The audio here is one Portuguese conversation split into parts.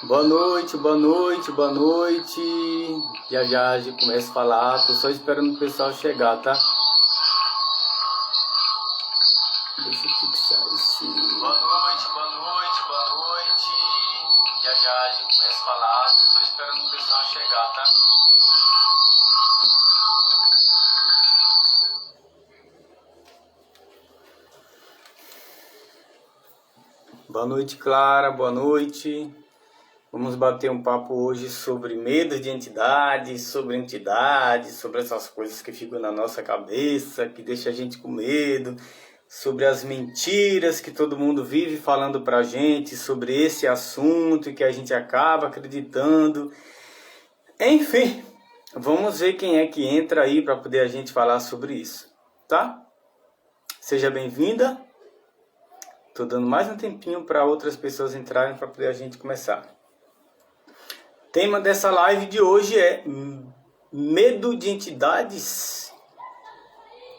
Boa noite, boa noite, boa noite. Já já começo a falar, tô só esperando o pessoal chegar, tá? Deixa eu fixar esse... Boa noite, boa noite, boa noite. Já já começo a falar, tô só esperando o pessoal chegar, tá? Boa noite, Clara, boa noite. Vamos bater um papo hoje sobre medo de entidades, sobre essas coisas que ficam na nossa cabeça, que deixa a gente com medo, sobre as mentiras que todo mundo vive falando pra gente, sobre esse assunto e que a gente acaba acreditando. Enfim, vamos ver quem é que entra aí para poder a gente falar sobre isso, tá? Seja bem-vinda. Tô dando mais um tempinho para outras pessoas entrarem para poder a gente começar. O tema dessa live de hoje é medo de entidades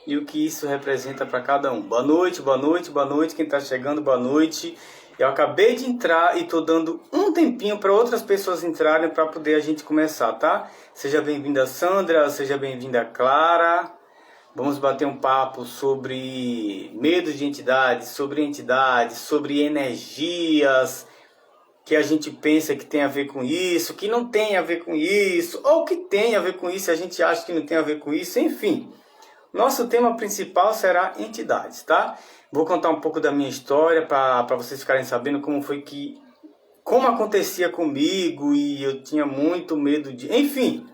e o que isso representa para cada um. Boa noite, boa noite, boa noite. Quem está chegando, boa noite. Eu acabei de entrar e estou dando um tempinho para outras pessoas entrarem para poder a gente começar, tá? Seja bem-vinda, Sandra, seja bem-vinda, Clara. Vamos bater um papo sobre medo de entidades, sobre energias, que a gente pensa que tem a ver com isso, que não tem a ver com isso, ou que tem a ver com isso, a gente acha que não tem a ver com isso, enfim. Nosso tema principal será entidades, tá? Vou contar um pouco da minha história para vocês ficarem sabendo como acontecia comigo e eu tinha muito medo de... Enfim,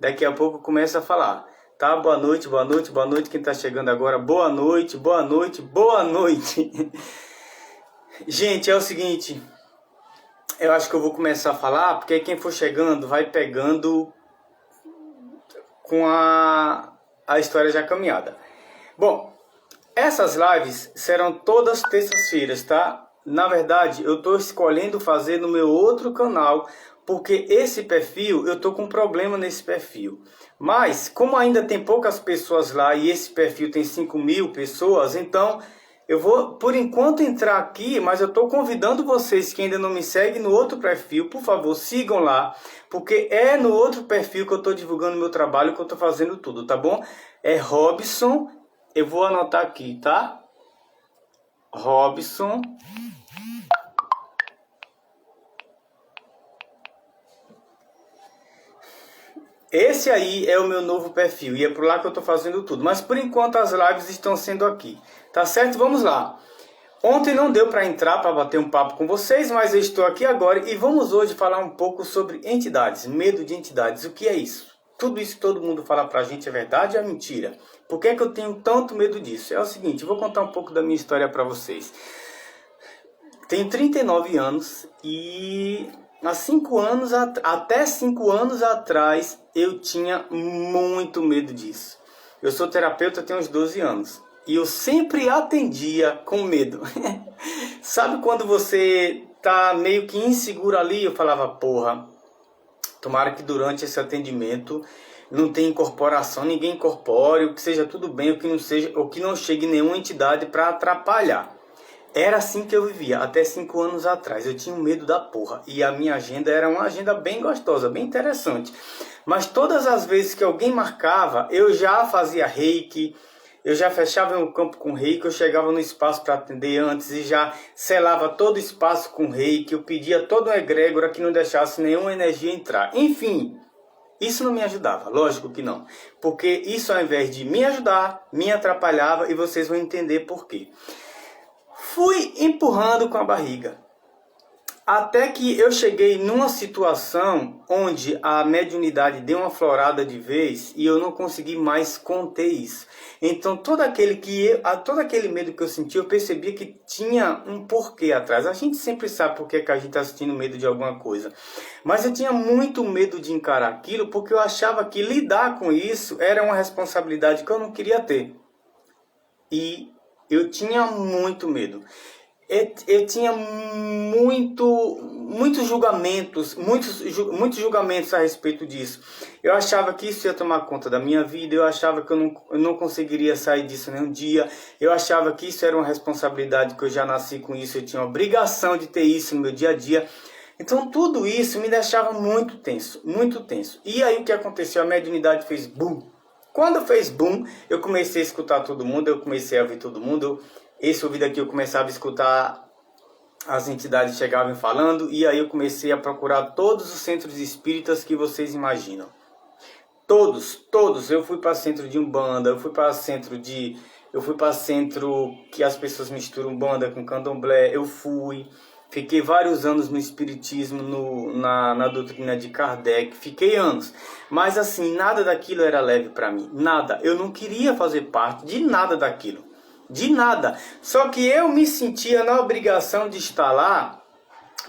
daqui a pouco eu começo a falar, tá? Boa noite, boa noite, boa noite. Quem tá chegando agora, boa noite, boa noite, boa noite. Gente, é o seguinte... Eu acho que eu vou começar a falar, porque quem for chegando vai pegando com a história já caminhada. Bom, essas lives serão todas terças-feiras, tá? Na verdade, eu estou escolhendo fazer no meu outro canal, porque esse perfil, eu estou com um problema nesse perfil. Mas, como ainda tem poucas pessoas lá e esse perfil tem 5.000 pessoas, então... Eu vou, por enquanto, entrar aqui, mas eu estou convidando vocês que ainda não me seguem no outro perfil, por favor, sigam lá, porque é no outro perfil que eu estou divulgando meu trabalho, que eu estou fazendo tudo, tá bom? É Robson, eu vou anotar aqui, tá? Robson. Esse aí é o meu novo perfil e é por lá que eu estou fazendo tudo. Mas por enquanto as lives estão sendo aqui. Tá certo? Vamos lá. Ontem não deu para entrar para bater um papo com vocês, mas eu estou aqui agora e vamos hoje falar um pouco sobre entidades, medo de entidades. O que é isso? Tudo isso que todo mundo fala pra gente é verdade ou é mentira? Por que é que eu tenho tanto medo disso? É o seguinte, eu vou contar um pouco da minha história para vocês. Tenho 39 anos e... Até 5 anos atrás, eu tinha muito medo disso. Eu sou terapeuta, tenho uns 12 anos. E eu sempre atendia com medo. Sabe quando você tá meio que inseguro ali? Eu falava, porra, tomara que durante esse atendimento não tenha incorporação, ninguém incorpore, o que seja tudo bem, o que não seja, o que não chegue nenhuma entidade para atrapalhar. Era assim que eu vivia, até 5 anos atrás. Eu tinha um medo da porra. E a minha agenda era uma agenda bem gostosa, bem interessante. Mas todas as vezes que alguém marcava, eu já fazia reiki, eu já fechava um campo com reiki, eu chegava no espaço para atender antes e já selava todo o espaço com reiki, eu pedia toda uma egrégora que não deixasse nenhuma energia entrar. Enfim, isso não me ajudava, lógico que não. Porque isso ao invés de me ajudar, me atrapalhava e vocês vão entender por quê. Fui empurrando com a barriga, até que eu cheguei numa situação onde a mediunidade deu uma florada de vez e eu não consegui mais conter isso. Então todo aquele medo que eu senti, eu percebia que tinha um porquê atrás. A gente sempre sabe por que a gente está sentindo medo de alguma coisa. Mas eu tinha muito medo de encarar aquilo porque eu achava que lidar com isso era uma responsabilidade que eu não queria ter. E eu tinha muito medo. Eu tinha muitos julgamentos a respeito disso. Eu achava que isso ia tomar conta da minha vida, eu achava que eu não conseguiria sair disso nenhum dia, eu achava que isso era uma responsabilidade, que eu já nasci com isso, eu tinha a obrigação de ter isso no meu dia a dia. Então tudo isso me deixava muito tenso, muito tenso. E aí o que aconteceu? A mediunidade fez boom. Quando fez boom, eu comecei a escutar todo mundo, eu comecei a ver todo mundo. Esse ouvido aqui eu começava a escutar, as entidades chegavam falando, e aí eu comecei a procurar todos os centros espíritas que vocês imaginam. Todos. Eu fui para centro de Umbanda, eu fui para centro que as pessoas misturam Umbanda com Candomblé, fiquei vários anos no espiritismo, na doutrina de Kardec, fiquei anos. Mas assim, nada daquilo era leve para mim, nada. Eu não queria fazer parte de nada daquilo, de nada. Só que eu me sentia na obrigação de estar lá,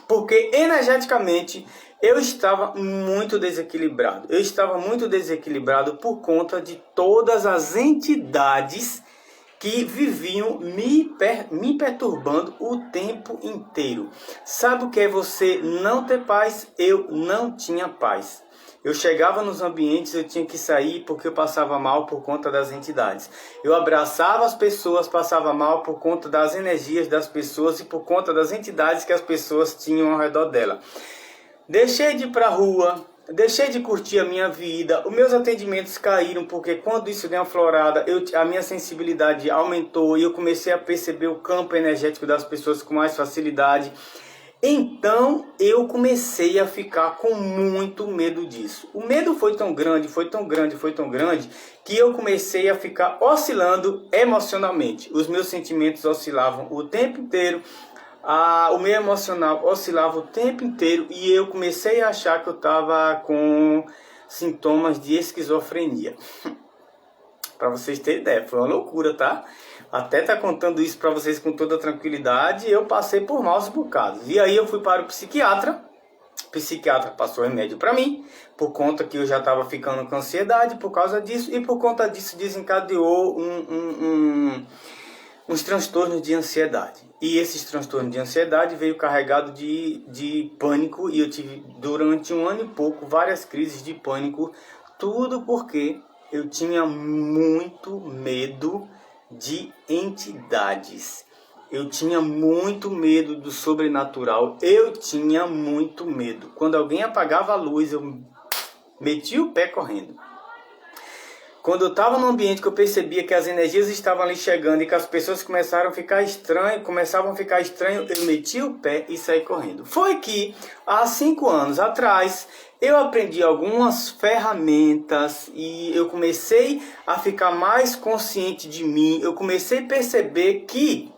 porque energeticamente eu estava muito desequilibrado. Eu estava muito desequilibrado por conta de todas as entidades que viviam me perturbando o tempo inteiro. Sabe o que é você não ter paz? Eu não tinha paz. Eu chegava nos ambientes, eu tinha que sair porque eu passava mal por conta das entidades. Eu abraçava as pessoas, passava mal por conta das energias das pessoas e por conta das entidades que as pessoas tinham ao redor dela. Deixei de ir para a rua, deixei de curtir a minha vida, os meus atendimentos caíram, porque quando isso deu uma florada, a minha sensibilidade aumentou e eu comecei a perceber o campo energético das pessoas com mais facilidade. Então eu comecei a ficar com muito medo disso. O medo foi tão grande, que eu comecei a ficar oscilando emocionalmente. Os meus sentimentos oscilavam o tempo inteiro. O meu emocional oscilava o tempo inteiro e eu comecei a achar que eu estava com sintomas de esquizofrenia. Para vocês terem ideia, foi uma loucura, tá? Até tá contando isso para vocês com toda tranquilidade, eu passei por maus bocados. E aí eu fui para o psiquiatra passou remédio para mim, por conta que eu já estava ficando com ansiedade por causa disso, e por conta disso desencadeou uns transtornos de ansiedade. E esses transtornos de ansiedade veio carregado de pânico, e eu tive durante 1 ano e pouco várias crises de pânico, tudo porque eu tinha muito medo de entidades. Eu tinha muito medo do sobrenatural, eu tinha muito medo. Quando alguém apagava a luz, eu metia o pé correndo. Quando eu estava num ambiente que eu percebia que as energias estavam ali chegando e que as pessoas começavam a ficar estranhas, eu metia o pé e saí correndo. Foi que, há 5 anos atrás, eu aprendi algumas ferramentas e eu comecei a ficar mais consciente de mim. Eu comecei a perceber que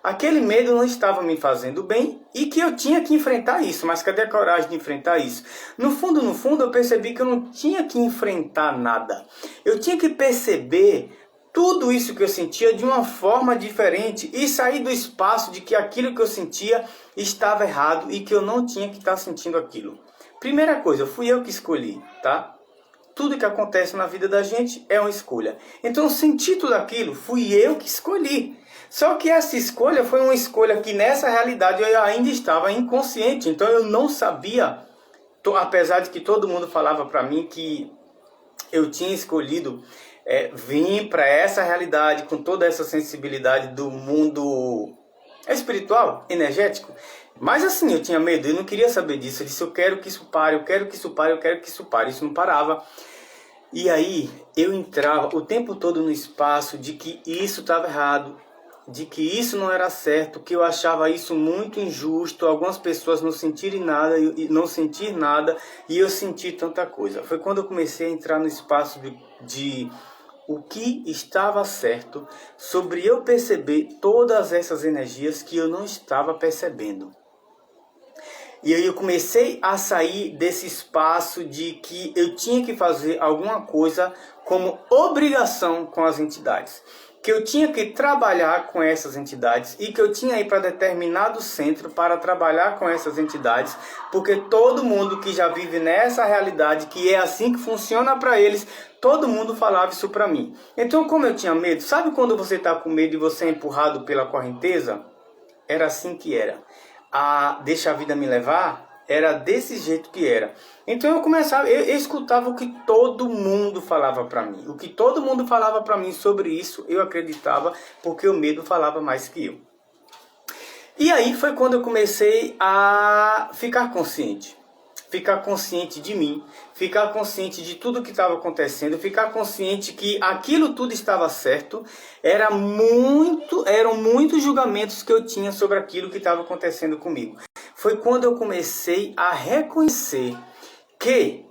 aquele medo não estava me fazendo bem e que eu tinha que enfrentar isso. Mas cadê a coragem de enfrentar isso? No fundo, eu percebi que eu não tinha que enfrentar nada. Eu tinha que perceber tudo isso que eu sentia de uma forma diferente e sair do espaço de que aquilo que eu sentia estava errado e que eu não tinha que estar sentindo aquilo. Primeira coisa, fui eu que escolhi, tá? Tudo que acontece na vida da gente é uma escolha. Então, sentir tudo aquilo, fui eu que escolhi. Só que essa escolha foi uma escolha que nessa realidade eu ainda estava inconsciente. Então eu não sabia, apesar de que todo mundo falava para mim que eu tinha escolhido vir para essa realidade com toda essa sensibilidade do mundo espiritual, energético. Mas assim, eu tinha medo, eu não queria saber disso. Eu disse, eu quero que isso pare, eu quero que isso pare, eu quero que isso pare. Isso não parava. E aí eu entrava o tempo todo no espaço de que isso estava errado, de que isso não era certo, que eu achava isso muito injusto, algumas pessoas não sentirem nada e não sentir nada, e eu senti tanta coisa. Foi quando eu comecei a entrar no espaço de o que estava certo, sobre eu perceber todas essas energias que eu não estava percebendo. E aí eu comecei a sair desse espaço de que eu tinha que fazer alguma coisa como obrigação com as entidades. Que eu tinha que trabalhar com essas entidades e que eu tinha que ir para determinado centro para trabalhar com essas entidades, porque todo mundo que já vive nessa realidade, que é assim que funciona para eles, todo mundo falava isso para mim. Então, como eu tinha medo, sabe quando você está com medo e você é empurrado pela correnteza? Era assim que era. Deixa a vida me levar, era desse jeito que era. Então eu escutava o que todo mundo falava para mim. O que todo mundo falava para mim sobre isso, eu acreditava, porque o medo falava mais que eu. E aí foi quando eu comecei a ficar consciente de mim, ficar consciente de tudo que estava acontecendo, ficar consciente que aquilo tudo estava certo. Eram muitos julgamentos que eu tinha sobre aquilo que estava acontecendo comigo. Foi quando eu comecei a reconhecer que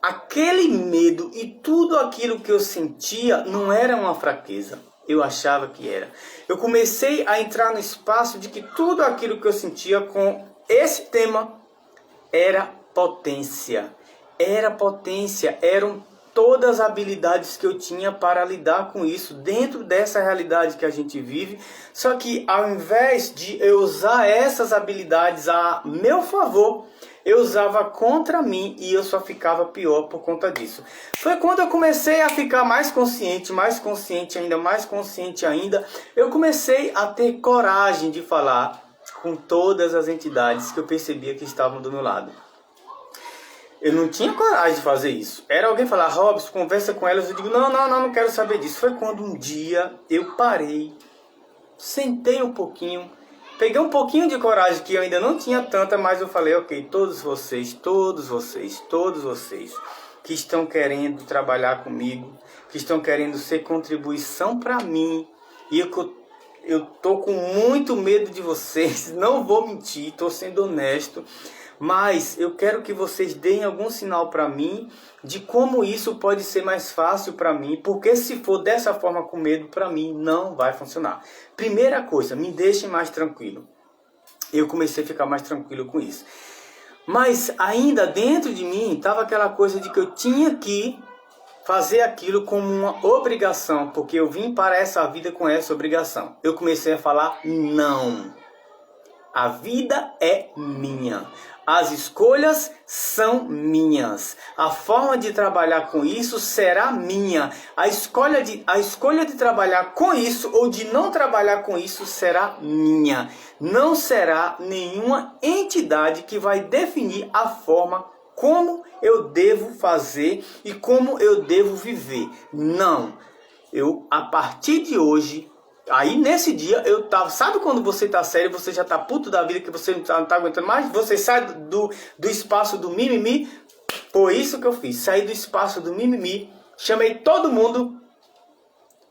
aquele medo e tudo aquilo que eu sentia não era uma fraqueza. Eu achava que era. Eu comecei a entrar no espaço de que tudo aquilo que eu sentia com esse tema era potência. Era potência. Eram todas as habilidades que eu tinha para lidar com isso dentro dessa realidade que a gente vive. Só que ao invés de eu usar essas habilidades a meu favor, eu usava contra mim e eu só ficava pior por conta disso. Foi quando eu comecei a ficar mais consciente ainda, eu comecei a ter coragem de falar com todas as entidades que eu percebia que estavam do meu lado. Eu não tinha coragem de fazer isso. Era alguém falar, Robson, conversa com elas. Eu digo, não quero saber disso. Foi quando um dia eu parei, sentei um pouquinho, peguei um pouquinho de coragem, que eu ainda não tinha tanta, mas eu falei, ok, todos vocês que estão querendo trabalhar comigo, que estão querendo ser contribuição para mim, e eu tô com muito medo de vocês, não vou mentir, tô sendo honesto, mas eu quero que vocês deem algum sinal para mim de como isso pode ser mais fácil para mim, porque se for dessa forma com medo, para mim não vai funcionar. Primeira coisa, me deixem mais tranquilo. Eu comecei a ficar mais tranquilo com isso. Mas ainda dentro de mim estava aquela coisa de que eu tinha que fazer aquilo como uma obrigação, porque eu vim para essa vida com essa obrigação. Eu comecei a falar não. A vida é minha. As escolhas são minhas. A forma de trabalhar com isso será minha. A escolha de trabalhar com isso ou de não trabalhar com isso será minha. Não será nenhuma entidade que vai definir a forma como eu devo fazer e como eu devo viver. Não. A partir de hoje, aí nesse dia eu tava, sabe quando você tá sério, você já tá puto da vida, que você não tá aguentando mais, você sai do espaço do mimimi. Foi isso que eu fiz, saí do espaço do mimimi, chamei todo mundo,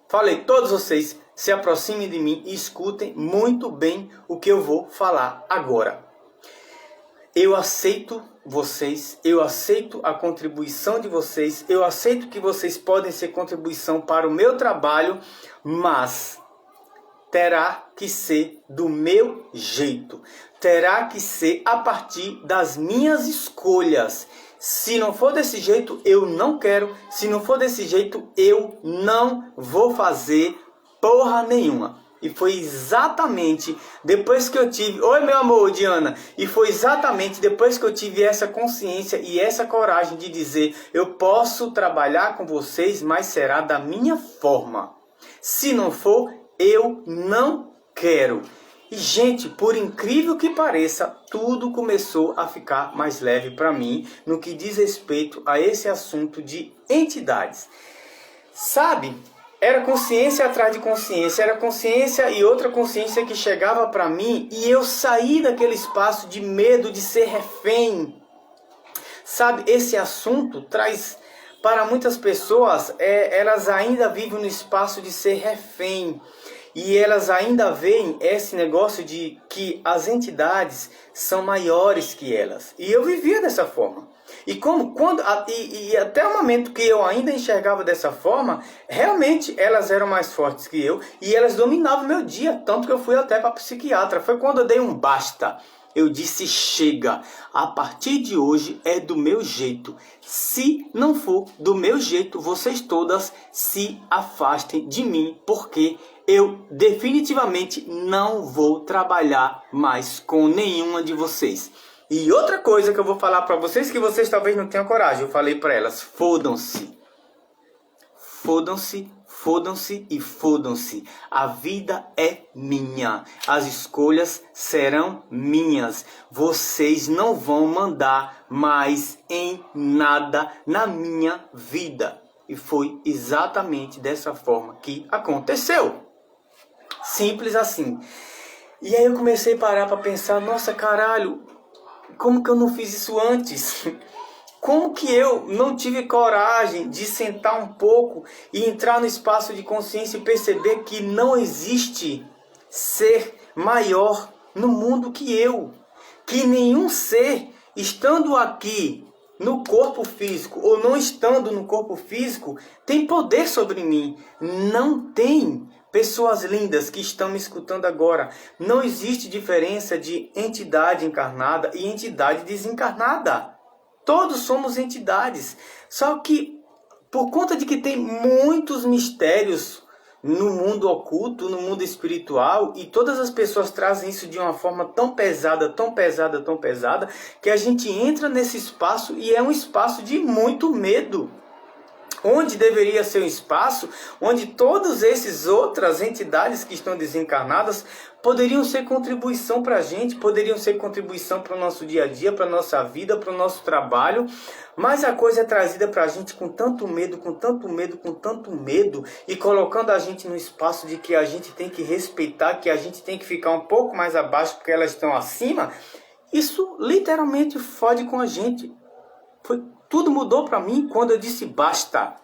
falei, todos vocês se aproximem de mim e escutem muito bem o que eu vou falar agora. Eu aceito vocês, eu aceito a contribuição de vocês, eu aceito que vocês podem ser contribuição para o meu trabalho, mas terá que ser do meu jeito. Terá que ser a partir das minhas escolhas. Se não for desse jeito, eu não quero. Se não for desse jeito, eu não vou fazer porra nenhuma. E foi exatamente depois que eu tive... Oi, meu amor, Diana. E foi exatamente depois que eu tive essa consciência e essa coragem de dizer, eu posso trabalhar com vocês, mas será da minha forma. Se não for, eu não quero. E, gente, por incrível que pareça, tudo começou a ficar mais leve para mim no que diz respeito a esse assunto de entidades. Sabe, era consciência atrás de consciência, era consciência e outra consciência que chegava para mim e eu saí daquele espaço de medo de ser refém. Sabe, esse assunto traz... Para muitas pessoas, elas ainda vivem no espaço de ser refém. E elas ainda veem esse negócio de que as entidades são maiores que elas. E eu vivia dessa forma. E até o momento que eu ainda enxergava dessa forma, realmente elas eram mais fortes que eu. E elas dominavam meu dia, tanto que eu fui até para a psiquiatra. Foi quando eu dei um basta. Eu disse, chega, a partir de hoje é do meu jeito. Se não for do meu jeito, vocês todas se afastem de mim, porque eu definitivamente não vou trabalhar mais com nenhuma de vocês. E outra coisa que eu vou falar para vocês, que vocês talvez não tenham coragem, eu falei para elas, fodam-se. Fodam-se. Fodam-se e fodam-se. A vida é minha. As escolhas serão minhas. Vocês não vão mandar mais em nada na minha vida. E foi exatamente dessa forma que aconteceu. Simples assim. E aí eu comecei a parar para pensar, nossa, caralho, como que eu não fiz isso antes? Como que eu não tive coragem de sentar um pouco e entrar no espaço de consciência e perceber que não existe ser maior no mundo que eu? Que nenhum ser, estando aqui no corpo físico ou não estando no corpo físico, tem poder sobre mim. Não tem. Pessoas lindas que estão me escutando agora, não existe diferença de entidade encarnada e entidade desencarnada. Todos somos entidades. Só que, por conta de que tem muitos mistérios no mundo oculto, no mundo espiritual, e todas as pessoas trazem isso de uma forma tão pesada, tão pesada, tão pesada, que a gente entra nesse espaço e é um espaço de muito medo. Onde deveria ser um espaço onde todas essas outras entidades que estão desencarnadas poderiam ser contribuição para a gente, poderiam ser contribuição para o nosso dia a dia, para a nossa vida, para o nosso trabalho. Mas a coisa é trazida para a gente com tanto medo, com tanto medo, com tanto medo, e colocando a gente no espaço de que a gente tem que respeitar, que a gente tem que ficar um pouco mais abaixo porque elas estão acima. Isso literalmente fode com a gente. Tudo mudou para mim quando eu disse basta.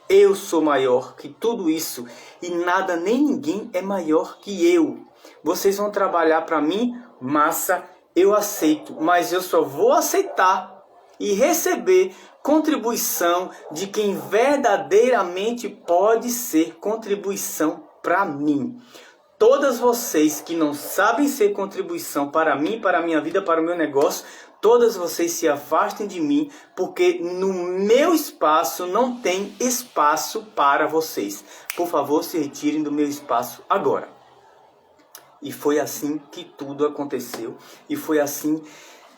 Eu sou maior que tudo isso e nada nem ninguém é maior que eu. Vocês vão trabalhar para mim, massa, eu aceito, mas eu só vou aceitar e receber contribuição de quem verdadeiramente pode ser contribuição para mim. Todas vocês que não sabem ser contribuição para mim, para a minha vida, para o meu negócio, todas vocês se afastem de mim, porque no meu espaço não tem espaço para vocês. Por favor, se retirem do meu espaço agora. E foi assim que tudo aconteceu. E foi assim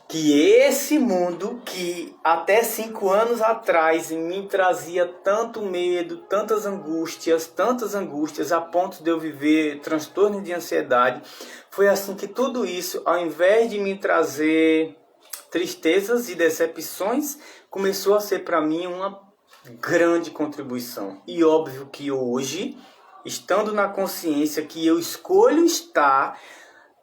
que esse mundo, que até 5 anos atrás me trazia tanto medo, tantas angústias, a ponto de eu viver transtorno de ansiedade, foi assim que tudo isso, ao invés de me trazer tristezas e decepções, começou a ser para mim uma grande contribuição. E óbvio que hoje, estando na consciência que eu escolho estar,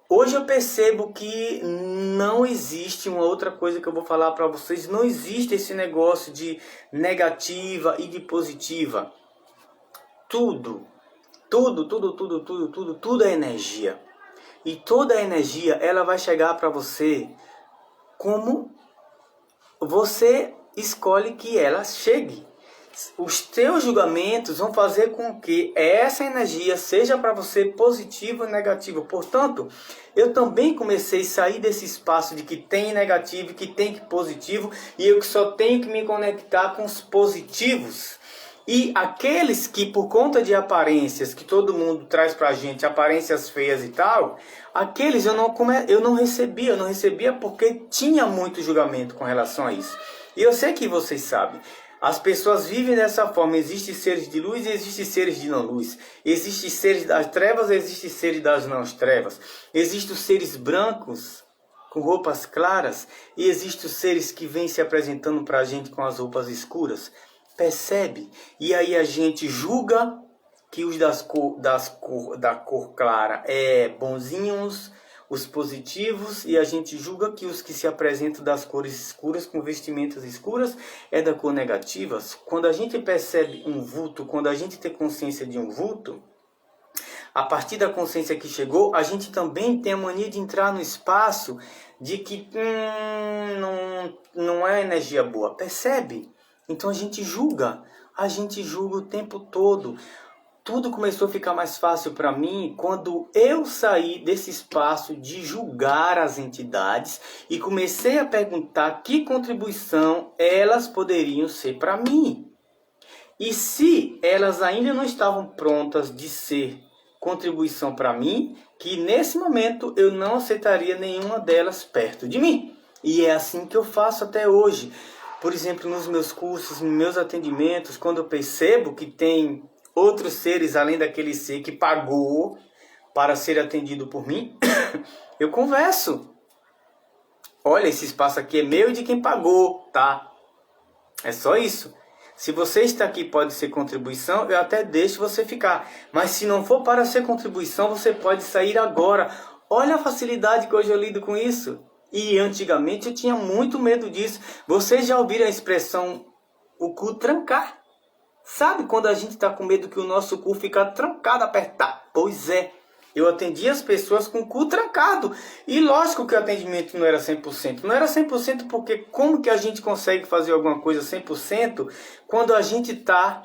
hoje eu percebo que não existe uma outra coisa que eu vou falar para vocês. Não existe esse negócio de negativa e de positiva. Tudo é energia. E toda a energia, ela vai chegar para você como você escolhe que ela chegue. Os teus julgamentos vão fazer com que essa energia seja para você positiva ou negativa. Portanto, eu também comecei a sair desse espaço de que tem negativo, que tem positivo, e eu só tenho que me conectar com os positivos. E aqueles que, por conta de aparências, que todo mundo traz pra gente, aparências feias e tal, aqueles eu não recebia porque tinha muito julgamento com relação a isso. E eu sei que vocês sabem. As pessoas vivem dessa forma. Existem seres de luz e existem seres de não luz. Existem seres das trevas e existem seres das não trevas. Existem os seres brancos com roupas claras e existem os seres que vêm se apresentando para a gente com as roupas escuras. Percebe? E aí a gente julga que os da cor clara é bonzinhos, os positivos, e a gente julga que os que se apresentam das cores escuras, com vestimentas escuras, é da cor negativa. Quando a gente percebe um vulto, quando a gente tem consciência de um vulto, a partir da consciência que chegou, a gente também tem a mania de entrar no espaço de que não é energia boa. Percebe? Então a gente julga o tempo todo. Tudo começou a ficar mais fácil para mim quando eu saí desse espaço de julgar as entidades e comecei a perguntar que contribuição elas poderiam ser para mim. E se elas ainda não estavam prontas de ser contribuição para mim, que nesse momento eu não aceitaria nenhuma delas perto de mim. E é assim que eu faço até hoje. Por exemplo, nos meus cursos, nos meus atendimentos, quando eu percebo que tem outros seres além daquele ser que pagou para ser atendido por mim, eu converso. Olha, esse espaço aqui é meu e de quem pagou, tá? É só isso. Se você está aqui pode ser contribuição, eu até deixo você ficar. Mas se não for para ser contribuição, você pode sair agora. Olha a facilidade que hoje eu lido com isso. E antigamente eu tinha muito medo disso. Vocês já ouviram a expressão o cu trancar? Sabe quando a gente está com medo que o nosso cu fica trancado, apertado? Pois é. Eu atendi as pessoas com o cu trancado. E lógico que o atendimento não era 100%. Não era 100% porque como que a gente consegue fazer alguma coisa 100% quando a gente está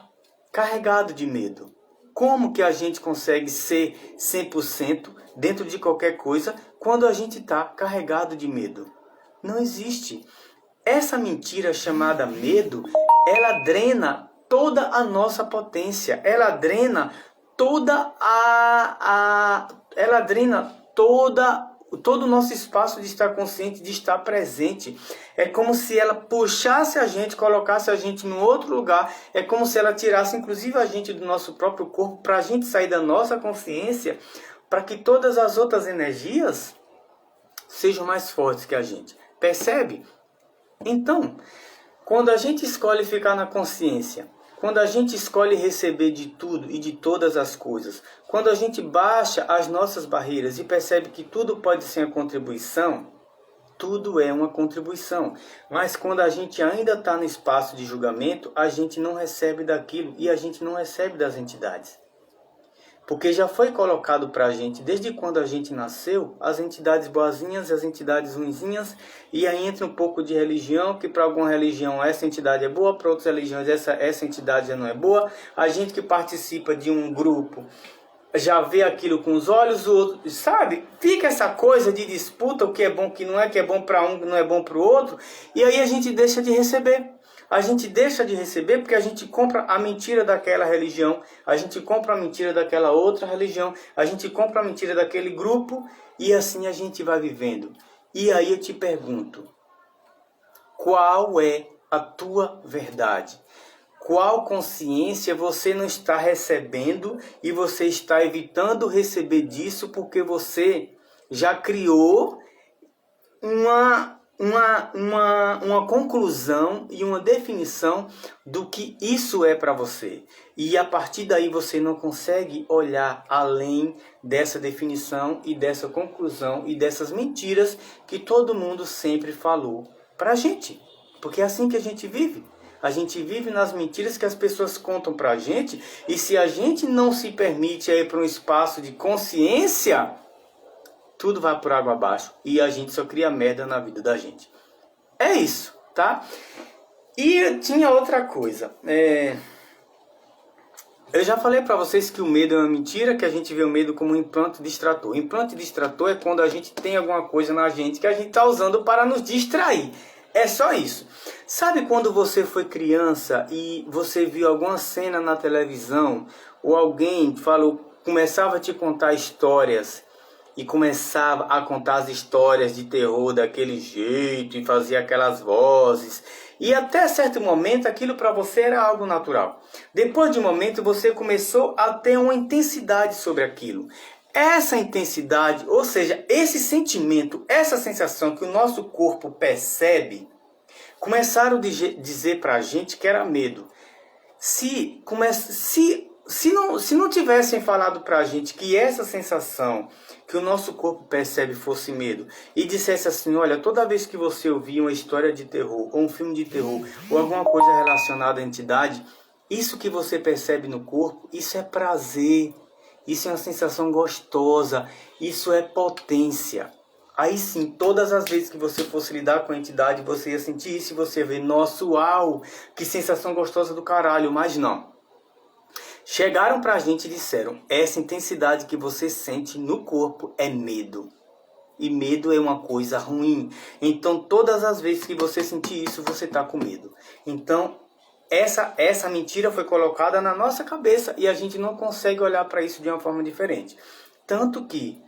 carregado de medo? Como que a gente consegue ser 100% dentro de qualquer coisa quando a gente está carregado de medo? Não existe. Essa mentira chamada medo, ela drena toda a nossa potência. Ela drena todo o nosso espaço de estar consciente, de estar presente. É como se ela puxasse a gente, colocasse a gente em outro lugar. É como se ela tirasse inclusive a gente do nosso próprio corpo para a gente sair da nossa consciência, para que todas as outras energias sejam mais fortes que a gente. Percebe? Então, quando a gente escolhe ficar na consciência, quando a gente escolhe receber de tudo e de todas as coisas, quando a gente baixa as nossas barreiras e percebe que tudo pode ser uma contribuição, tudo é uma contribuição. Mas quando a gente ainda está no espaço de julgamento, a gente não recebe daquilo e a gente não recebe das entidades. Porque já foi colocado para a gente, desde quando a gente nasceu, as entidades boazinhas e as entidades ruinzinhas, e aí entra um pouco de religião, que para alguma religião essa entidade é boa, para outras religiões essa entidade já não é boa. A gente que participa de um grupo já vê aquilo com os olhos, o outro, sabe? Fica essa coisa de disputa, o que é bom, o que é bom para um, não é bom para o outro, e aí a gente deixa de receber. A gente deixa de receber porque a gente compra a mentira daquela religião, a gente compra a mentira daquela outra religião, a gente compra a mentira daquele grupo e assim a gente vai vivendo. E aí eu te pergunto, qual é a tua verdade? Qual consciência você não está recebendo e você está evitando receber disso porque você já criou uma conclusão e uma definição do que isso é para você. E a partir daí você não consegue olhar além dessa definição e dessa conclusão e dessas mentiras que todo mundo sempre falou pra gente. Porque é assim que a gente vive. A gente vive nas mentiras que as pessoas contam pra gente, e se a gente não se permite ir para um espaço de consciência, tudo vai por água abaixo e a gente só cria merda na vida da gente. É isso, tá? E tinha outra coisa. Eu já falei pra vocês que o medo é uma mentira, que a gente vê o medo como um implante distrator. Implante distrator é quando a gente tem alguma coisa na gente que a gente tá usando para nos distrair. É só isso. Sabe quando você foi criança e você viu alguma cena na televisão, ou alguém começava a te contar histórias, e começava a contar as histórias de terror daquele jeito e fazia aquelas vozes, e até certo momento aquilo para você era algo natural. Depois de um momento você começou a ter uma intensidade sobre aquilo. Essa intensidade, ou seja, esse sentimento, essa sensação que o nosso corpo percebe, começaram a dizer para a gente que era medo. Se não tivessem falado para a gente que essa sensação que o nosso corpo percebe fosse medo, e dissesse assim, olha, toda vez que você ouvir uma história de terror, ou um filme de terror, ou alguma coisa relacionada à entidade, isso que você percebe no corpo, isso é prazer, isso é uma sensação gostosa, isso é potência. Aí sim, todas as vezes que você fosse lidar com a entidade, você ia sentir isso e você ia ver, nossa, uau, que sensação gostosa do caralho, mas não. Chegaram pra gente e disseram, essa intensidade que você sente no corpo é medo. E medo é uma coisa ruim. Então todas as vezes que você sentir isso, você tá com medo. Então essa mentira foi colocada na nossa cabeça e a gente não consegue olhar para isso de uma forma diferente. Tanto que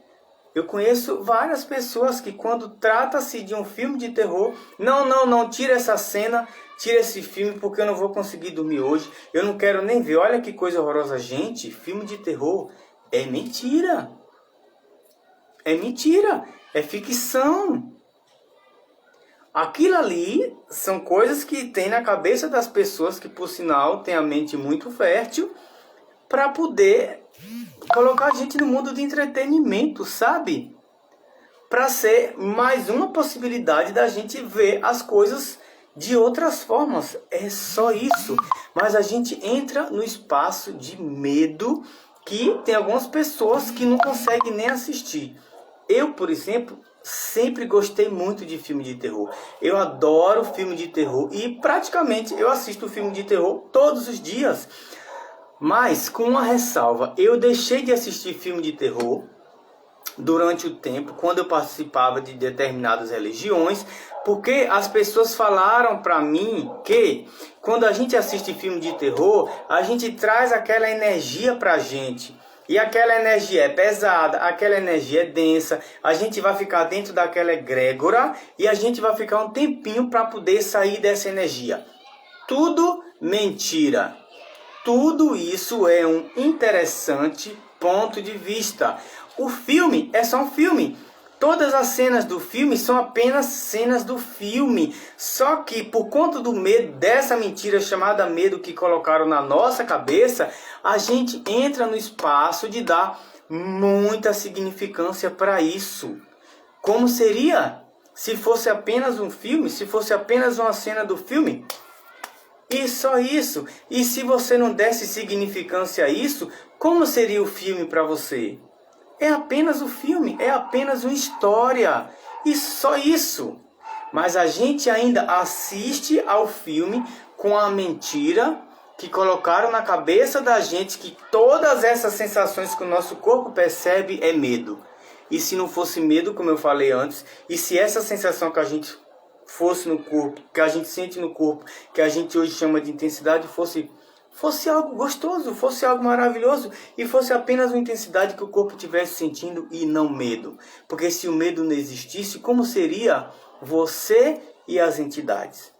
eu conheço várias pessoas que quando trata-se de um filme de terror, não, tira essa cena, tira esse filme porque eu não vou conseguir dormir hoje, eu não quero nem ver, olha que coisa horrorosa. Gente, filme de terror é mentira. É mentira, é ficção. Aquilo ali são coisas que tem na cabeça das pessoas que, por sinal, têm a mente muito fértil para poder colocar a gente no mundo de entretenimento, sabe? para ser mais uma possibilidade da gente ver as coisas de outras formas. É só isso. Mas a gente entra no espaço de medo que tem algumas pessoas que não conseguem nem assistir. Eu, por exemplo, sempre gostei muito de filme de terror. Eu adoro filme de terror e praticamente eu assisto filme de terror todos os dias. Mas com uma ressalva, eu deixei de assistir filme de terror durante o tempo, quando eu participava de determinadas religiões, porque as pessoas falaram para mim que quando a gente assiste filme de terror, a gente traz aquela energia pra gente. E aquela energia é pesada, aquela energia é densa, a gente vai ficar dentro daquela egrégora e a gente vai ficar um tempinho para poder sair dessa energia. Tudo mentira. Tudo isso é um interessante ponto de vista. O filme é só um filme. Todas as cenas do filme são apenas cenas do filme. Só que por conta do medo, dessa mentira chamada medo que colocaram na nossa cabeça, a gente entra no espaço de dar muita significância para isso. Como seria se fosse apenas um filme, se fosse apenas uma cena do filme? E só isso. E se você não desse significância a isso, como seria o filme para você? É apenas o filme, é apenas uma história. E só isso. Mas a gente ainda assiste ao filme com a mentira que colocaram na cabeça da gente que todas essas sensações que o nosso corpo percebe é medo. E se não fosse medo, como eu falei antes, e se essa sensação que a gente fosse no corpo, que a gente sente no corpo, que a gente hoje chama de intensidade, fosse algo gostoso, fosse algo maravilhoso e fosse apenas uma intensidade que o corpo estivesse sentindo e não medo. Porque se o medo não existisse, como seria você e as entidades?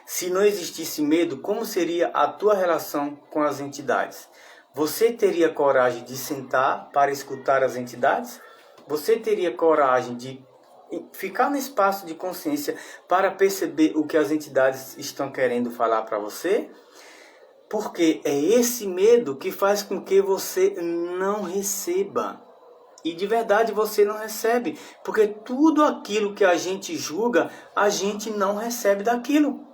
Se não existisse medo, como seria a tua relação com as entidades? Você teria coragem de sentar para escutar as entidades? Você teria coragem de ficar no espaço de consciência para perceber o que as entidades estão querendo falar para você? Porque é esse medo que faz com que você não receba. E de verdade você não recebe. Porque tudo aquilo que a gente julga, a gente não recebe daquilo.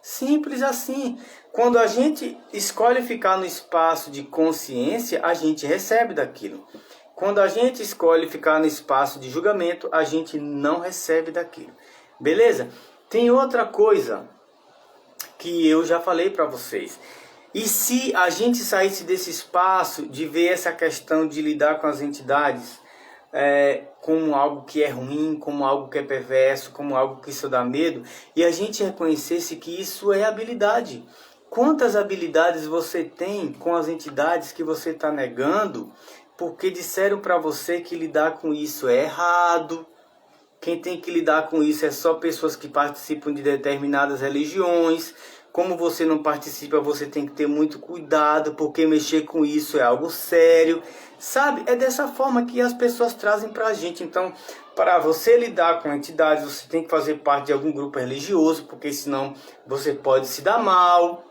Simples assim. Quando a gente escolhe ficar no espaço de consciência, a gente recebe daquilo. Quando a gente escolhe ficar no espaço de julgamento, a gente não recebe daquilo. Beleza? Tem outra coisa que eu já falei para vocês. E se a gente saísse desse espaço de ver essa questão de lidar com as entidades como algo que é ruim, como algo que é perverso, como algo que isso dá medo, e a gente reconhecesse que isso é habilidade. Quantas habilidades você tem com as entidades que você está negando porque disseram para você que lidar com isso é errado? Quem tem que lidar com isso é só pessoas que participam de determinadas religiões. Como você não participa, você tem que ter muito cuidado, porque mexer com isso é algo sério. Sabe? É dessa forma que as pessoas trazem para a gente. Então, para você lidar com entidades, você tem que fazer parte de algum grupo religioso, porque senão você pode se dar mal.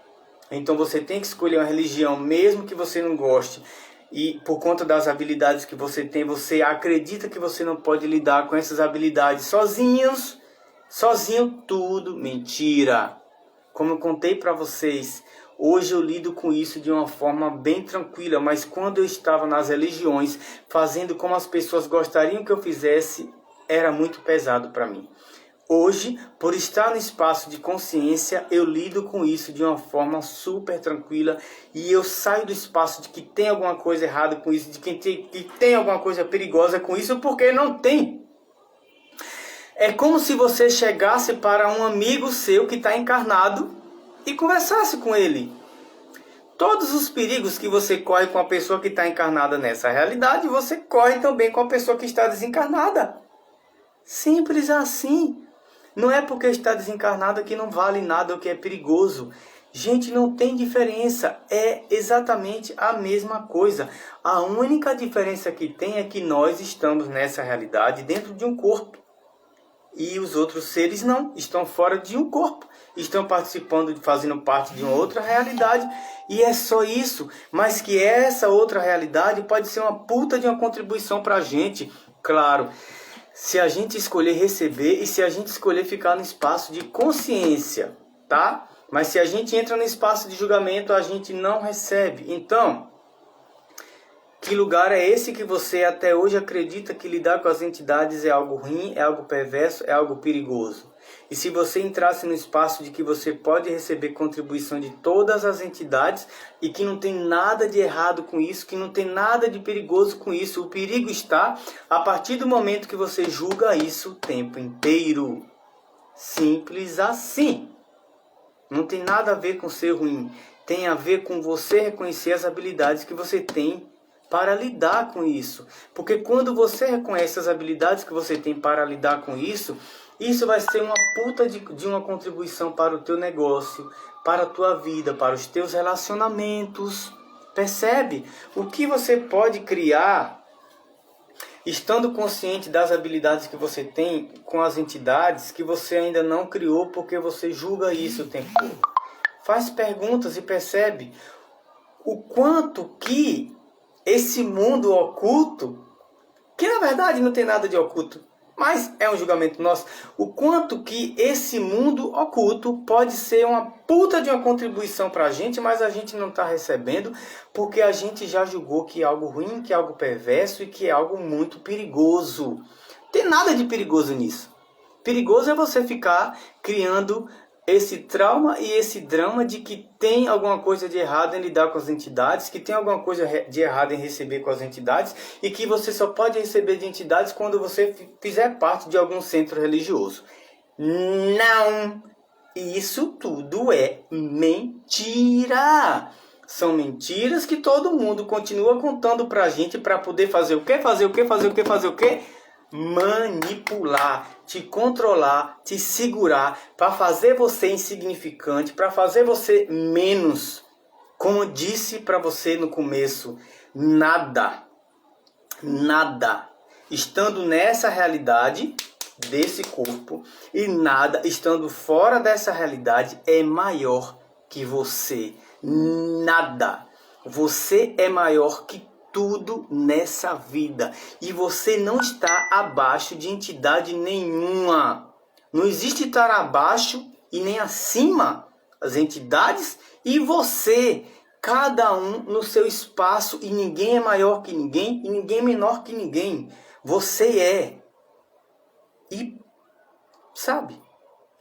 Então você tem que escolher uma religião, mesmo que você não goste. E por conta das habilidades que você tem, você acredita que você não pode lidar com essas habilidades sozinho, tudo mentira. Como eu contei para vocês, hoje eu lido com isso de uma forma bem tranquila, mas quando eu estava nas religiões, fazendo como as pessoas gostariam que eu fizesse, era muito pesado para mim. Hoje, por estar no espaço de consciência, eu lido com isso de uma forma super tranquila e eu saio do espaço de que tem alguma coisa errada com isso, de que tem alguma coisa perigosa com isso, porque não tem. É como se você chegasse para um amigo seu que está encarnado e conversasse com ele. Todos os perigos que você corre com a pessoa que está encarnada nessa realidade, você corre também com a pessoa que está desencarnada. Simples assim. Não é porque está desencarnada que não vale nada, o que é perigoso. Gente, não tem diferença. É exatamente a mesma coisa. A única diferença que tem é que nós estamos nessa realidade dentro de um corpo. E os outros seres não, estão fora de um corpo, estão participando, fazendo parte de uma outra realidade, e é só isso. Mas que essa outra realidade pode ser uma puta de uma contribuição para a gente, claro. se a gente escolher receber e se a gente escolher ficar no espaço de consciência, tá? Mas se a gente entra no espaço de julgamento, a gente não recebe. Então, que lugar é esse que você até hoje acredita que lidar com as entidades é algo ruim, é algo perverso, é algo perigoso? E se você entrasse no espaço de que você pode receber contribuição de todas as entidades e que não tem nada de errado com isso, que não tem nada de perigoso com isso, o perigo está a partir do momento que você julga isso o tempo inteiro. Simples assim. Não tem nada a ver com ser ruim. Tem a ver com você reconhecer as habilidades que você tem para lidar com isso. Porque quando você reconhece as habilidades que você tem para lidar com isso, isso vai ser uma puta de uma contribuição para o teu negócio, para a tua vida, para os teus relacionamentos. Percebe? O que você pode criar estando consciente das habilidades que você tem com as entidades que você ainda não criou porque você julga isso o tempo todo. Faz perguntas e percebe o quanto que esse mundo oculto, que na verdade não tem nada de oculto, mas é um julgamento nosso, o quanto que esse mundo oculto pode ser uma puta de uma contribuição pra gente, mas a gente não está recebendo, porque a gente já julgou que é algo ruim, que é algo perverso e que é algo muito perigoso. Não tem nada de perigoso nisso. Perigoso é você ficar criando esse trauma e esse drama de que tem alguma coisa de errado em lidar com as entidades, que tem alguma coisa de errado em receber com as entidades e que você só pode receber de entidades quando você fizer parte de algum centro religioso. Não! Isso tudo é mentira! São mentiras que todo mundo continua contando pra gente para poder fazer o quê? Fazer o quê? Fazer o quê? Fazer o quê? Manipular, te controlar, te segurar, para fazer você insignificante, para fazer você menos. Como disse para você no começo, nada, estando nessa realidade desse corpo e nada estando fora dessa realidade é maior que você. Nada. Você é maior que tudo nessa vida. E você não está abaixo de entidade nenhuma. Não existe estar abaixo e nem acima. As entidades e você. Cada um no seu espaço. E ninguém é maior que ninguém. E ninguém é menor que ninguém. Você é. E sabe?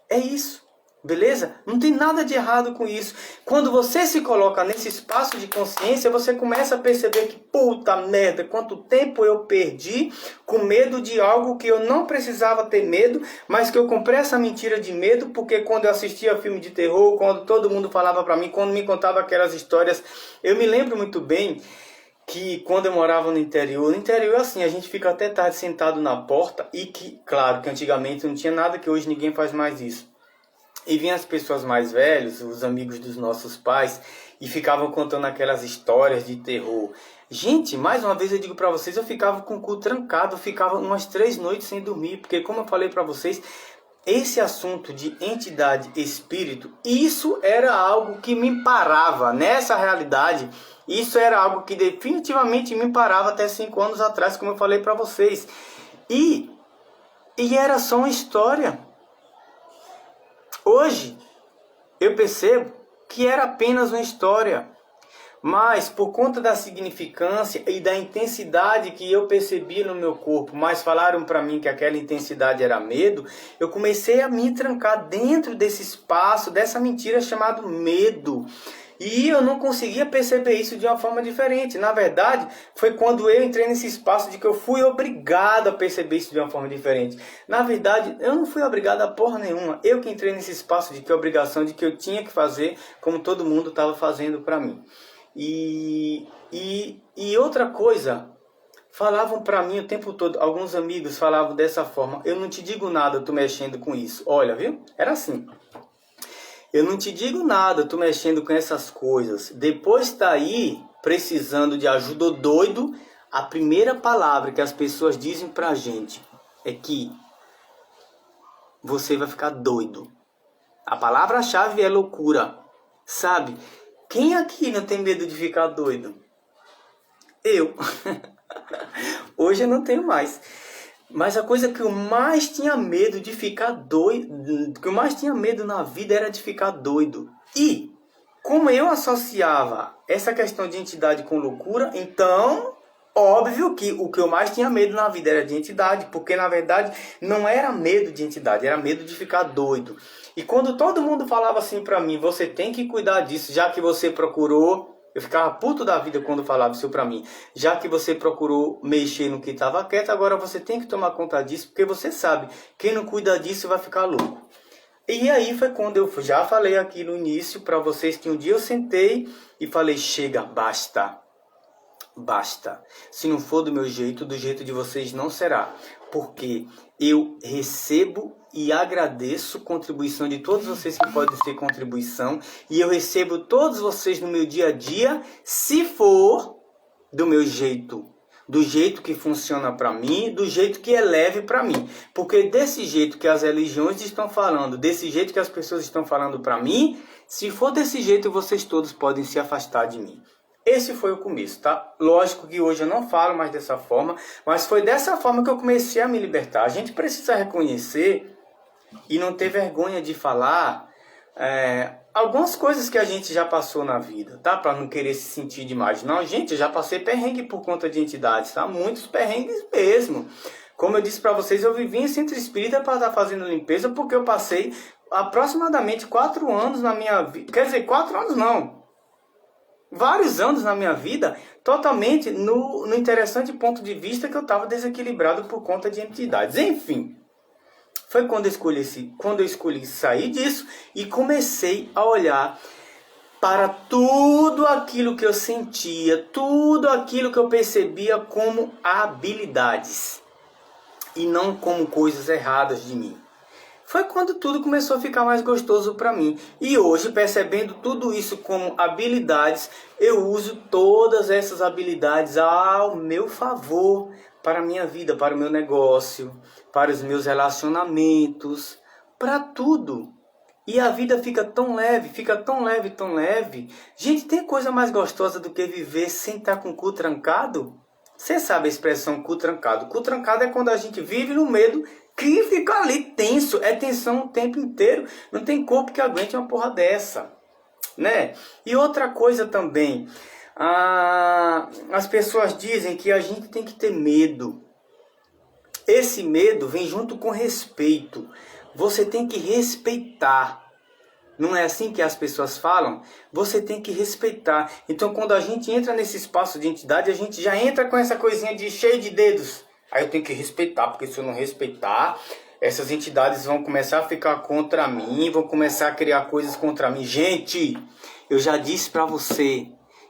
É isso. Beleza? Não tem nada de errado com isso. Quando você se coloca nesse espaço de consciência, você começa a perceber que, puta merda, quanto tempo eu perdi com medo de algo que eu não precisava ter medo, mas que eu comprei essa mentira de medo, porque quando eu assistia filme de terror, quando todo mundo falava pra mim, quando me contava aquelas histórias, eu me lembro muito bem que quando eu morava no interior assim, a gente fica até tarde sentado na porta e que, claro, que antigamente não tinha nada, que hoje ninguém faz mais isso. E vinham as pessoas mais velhas, os amigos dos nossos pais, e ficavam contando aquelas histórias de terror. Gente, mais uma vez eu digo pra vocês, eu ficava com o cu trancado, eu ficava umas 3 noites sem dormir, porque como eu falei pra vocês, esse assunto de entidade, espírito, isso era algo que me parava nessa realidade. Isso era algo que definitivamente me parava até 5 anos atrás, como eu falei pra vocês. E era só uma história. Hoje, eu percebo que era apenas uma história, mas por conta da significância e da intensidade que eu percebi no meu corpo, mas falaram para mim que aquela intensidade era medo, eu comecei a me trancar dentro desse espaço, dessa mentira chamada medo. E eu não conseguia perceber isso de uma forma diferente. Na verdade, foi quando eu entrei nesse espaço de que eu fui obrigado a perceber isso de uma forma diferente. Na verdade, eu não fui obrigado a porra nenhuma. Eu que entrei nesse espaço de que a obrigação, de que eu tinha que fazer como todo mundo estava fazendo para mim. E outra coisa, falavam para mim o tempo todo, alguns amigos falavam dessa forma: eu não te digo nada, eu tô mexendo com isso. Olha, viu? Era assim. Eu não te digo nada, tu mexendo com essas coisas. Depois tá aí precisando de ajuda doido. A primeira palavra que as pessoas dizem pra gente é que você vai ficar doido. A palavra-chave é loucura. Sabe? Quem aqui não tem medo de ficar doido? Eu. Hoje eu não tenho mais. Mas a coisa que eu mais tinha medo de ficar doido, que eu mais tinha medo na vida era de ficar doido. E como eu associava essa questão de entidade com loucura, então, óbvio que o que eu mais tinha medo na vida era de entidade, porque na verdade não era medo de entidade, era medo de ficar doido. E quando todo mundo falava assim pra mim, você tem que cuidar disso, já que você procurou, eu ficava puto da vida quando falava isso pra mim, já que você procurou mexer no que estava quieto, agora você tem que tomar conta disso, porque você sabe, quem não cuida disso vai ficar louco. E aí foi quando eu já falei aqui no início para vocês que um dia eu sentei e falei, chega, basta. Basta. Se não for do meu jeito, do jeito de vocês não será. Porque eu recebo e agradeço contribuição de todos vocês que podem ser contribuição. E eu recebo todos vocês no meu dia a dia, se for do meu jeito. Do jeito que funciona para mim, do jeito que é leve para mim. Porque desse jeito que as religiões estão falando, desse jeito que as pessoas estão falando para mim, se for desse jeito, vocês todos podem se afastar de mim. Esse foi o começo, tá? Lógico que hoje eu não falo mais dessa forma, mas foi dessa forma que eu comecei a me libertar. A gente precisa reconhecer e não ter vergonha de falar algumas coisas que a gente já passou na vida, tá? Para não querer se sentir demais. Não, gente, eu já passei perrengue por conta de entidades, tá? Muitos perrengues mesmo. Como eu disse para vocês, eu vivi em centro espírita para estar fazendo limpeza porque eu passei aproximadamente 4 anos na minha vida. Quer dizer, 4 anos não. Vários anos na minha vida, totalmente no interessante ponto de vista que eu estava desequilibrado por conta de entidades. Enfim, foi quando eu escolhi sair disso e comecei a olhar para tudo aquilo que eu sentia, tudo aquilo que eu percebia como habilidades e não como coisas erradas de mim. Foi quando tudo começou a ficar mais gostoso para mim. E hoje, percebendo tudo isso como habilidades, eu uso todas essas habilidades ao meu favor para a minha vida, para o meu negócio, para os meus relacionamentos, para tudo. E a vida fica tão leve, fica tão leve, tão leve. Gente, tem coisa mais gostosa do que viver sem estar com o cu trancado? Você sabe a expressão cu trancado? Cu trancado é quando a gente vive no medo que fica ali tenso, é tensão o tempo inteiro. Não tem corpo que aguente uma porra dessa, né? E outra coisa também, as pessoas dizem que a gente tem que ter medo. Esse medo vem junto com respeito. Você tem que respeitar. Não é assim que as pessoas falam? Você tem que respeitar. Então, quando a gente entra nesse espaço de entidade, a gente já entra com essa coisinha de cheio de dedos. Aí eu tenho que respeitar, porque se eu não respeitar, essas entidades vão começar a ficar contra mim, vão começar a criar coisas contra mim. Gente, eu já disse pra você,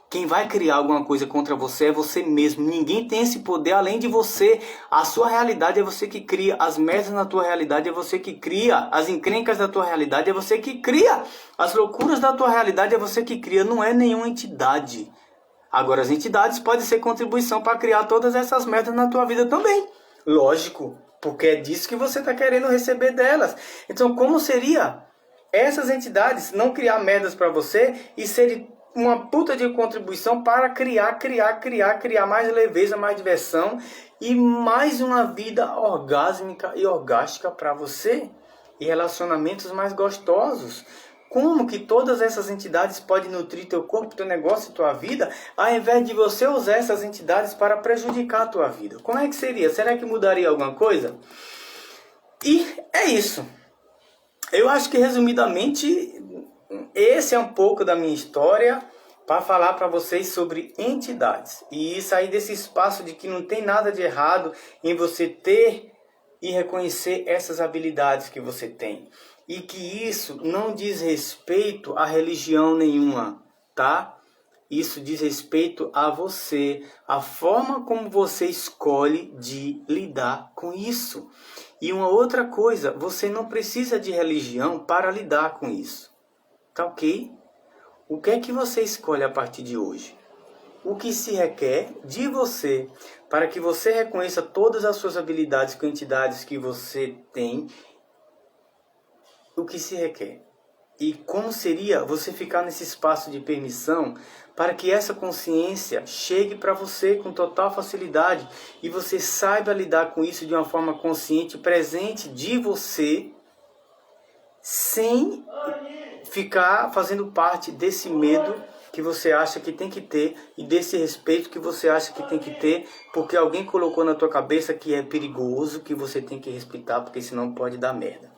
quem vai criar alguma coisa contra você é você mesmo. Ninguém tem esse poder além de você. A sua realidade é você que cria. As merdas na tua realidade é você que cria. As encrencas da tua realidade é você que cria. As loucuras da tua realidade é você que cria. Não é nenhuma entidade. Agora, as entidades podem ser contribuição para criar todas essas merdas na tua vida também. Lógico, porque é disso que você está querendo receber delas. Então, como seria essas entidades não criar merdas para você e serem uma puta de contribuição para criar mais leveza, mais diversão e mais uma vida orgásmica e orgástica para você e relacionamentos mais gostosos? Como que todas essas entidades podem nutrir teu corpo, teu negócio e tua vida, ao invés de você usar essas entidades para prejudicar a tua vida? Como é que seria? Será que mudaria alguma coisa? E é isso. Eu acho que, resumidamente, esse é um pouco da minha história para falar para vocês sobre entidades. E sair desse espaço de que não tem nada de errado em você ter e reconhecer essas habilidades que você tem. E que isso não diz respeito a religião nenhuma, tá? Isso diz respeito a você, a forma como você escolhe de lidar com isso. E uma outra coisa, você não precisa de religião para lidar com isso, tá ok? O que é que você escolhe a partir de hoje? O que se requer de você para que você reconheça todas as suas habilidades com entidades que você tem? O que se requer? E como seria você ficar nesse espaço de permissão para que essa consciência chegue para você com total facilidade e você saiba lidar com isso de uma forma consciente, presente de você, sem ficar fazendo parte desse medo que você acha que tem que ter e desse respeito que você acha que tem que ter, porque alguém colocou na tua cabeça que é perigoso, que você tem que respeitar, porque senão pode dar merda.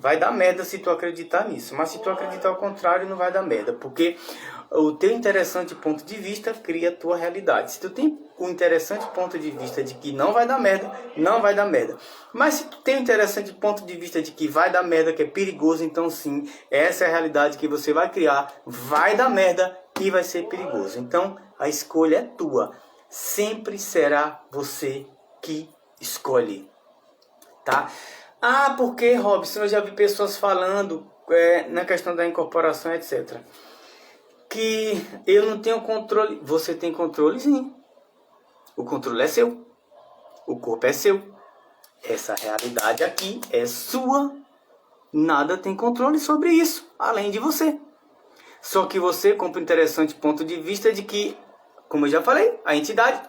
Vai dar merda se tu acreditar nisso, mas se tu acreditar ao contrário, não vai dar merda, porque o teu interessante ponto de vista cria a tua realidade. Se tu tem um interessante ponto de vista de que não vai dar merda, não vai dar merda. Mas se tu tem um interessante ponto de vista de que vai dar merda, que é perigoso, então sim, essa é a realidade que você vai criar, vai dar merda e vai ser perigoso. Então a escolha é tua, sempre será você que escolhe, tá? Ah, porque, Robson, eu já vi pessoas falando na questão da incorporação, etc. Que eu não tenho controle. Você tem controle, sim. O controle é seu. O corpo é seu. Essa realidade aqui é sua. Nada tem controle sobre isso, além de você. Só que você compra um interessante ponto de vista de que, como eu já falei, a entidade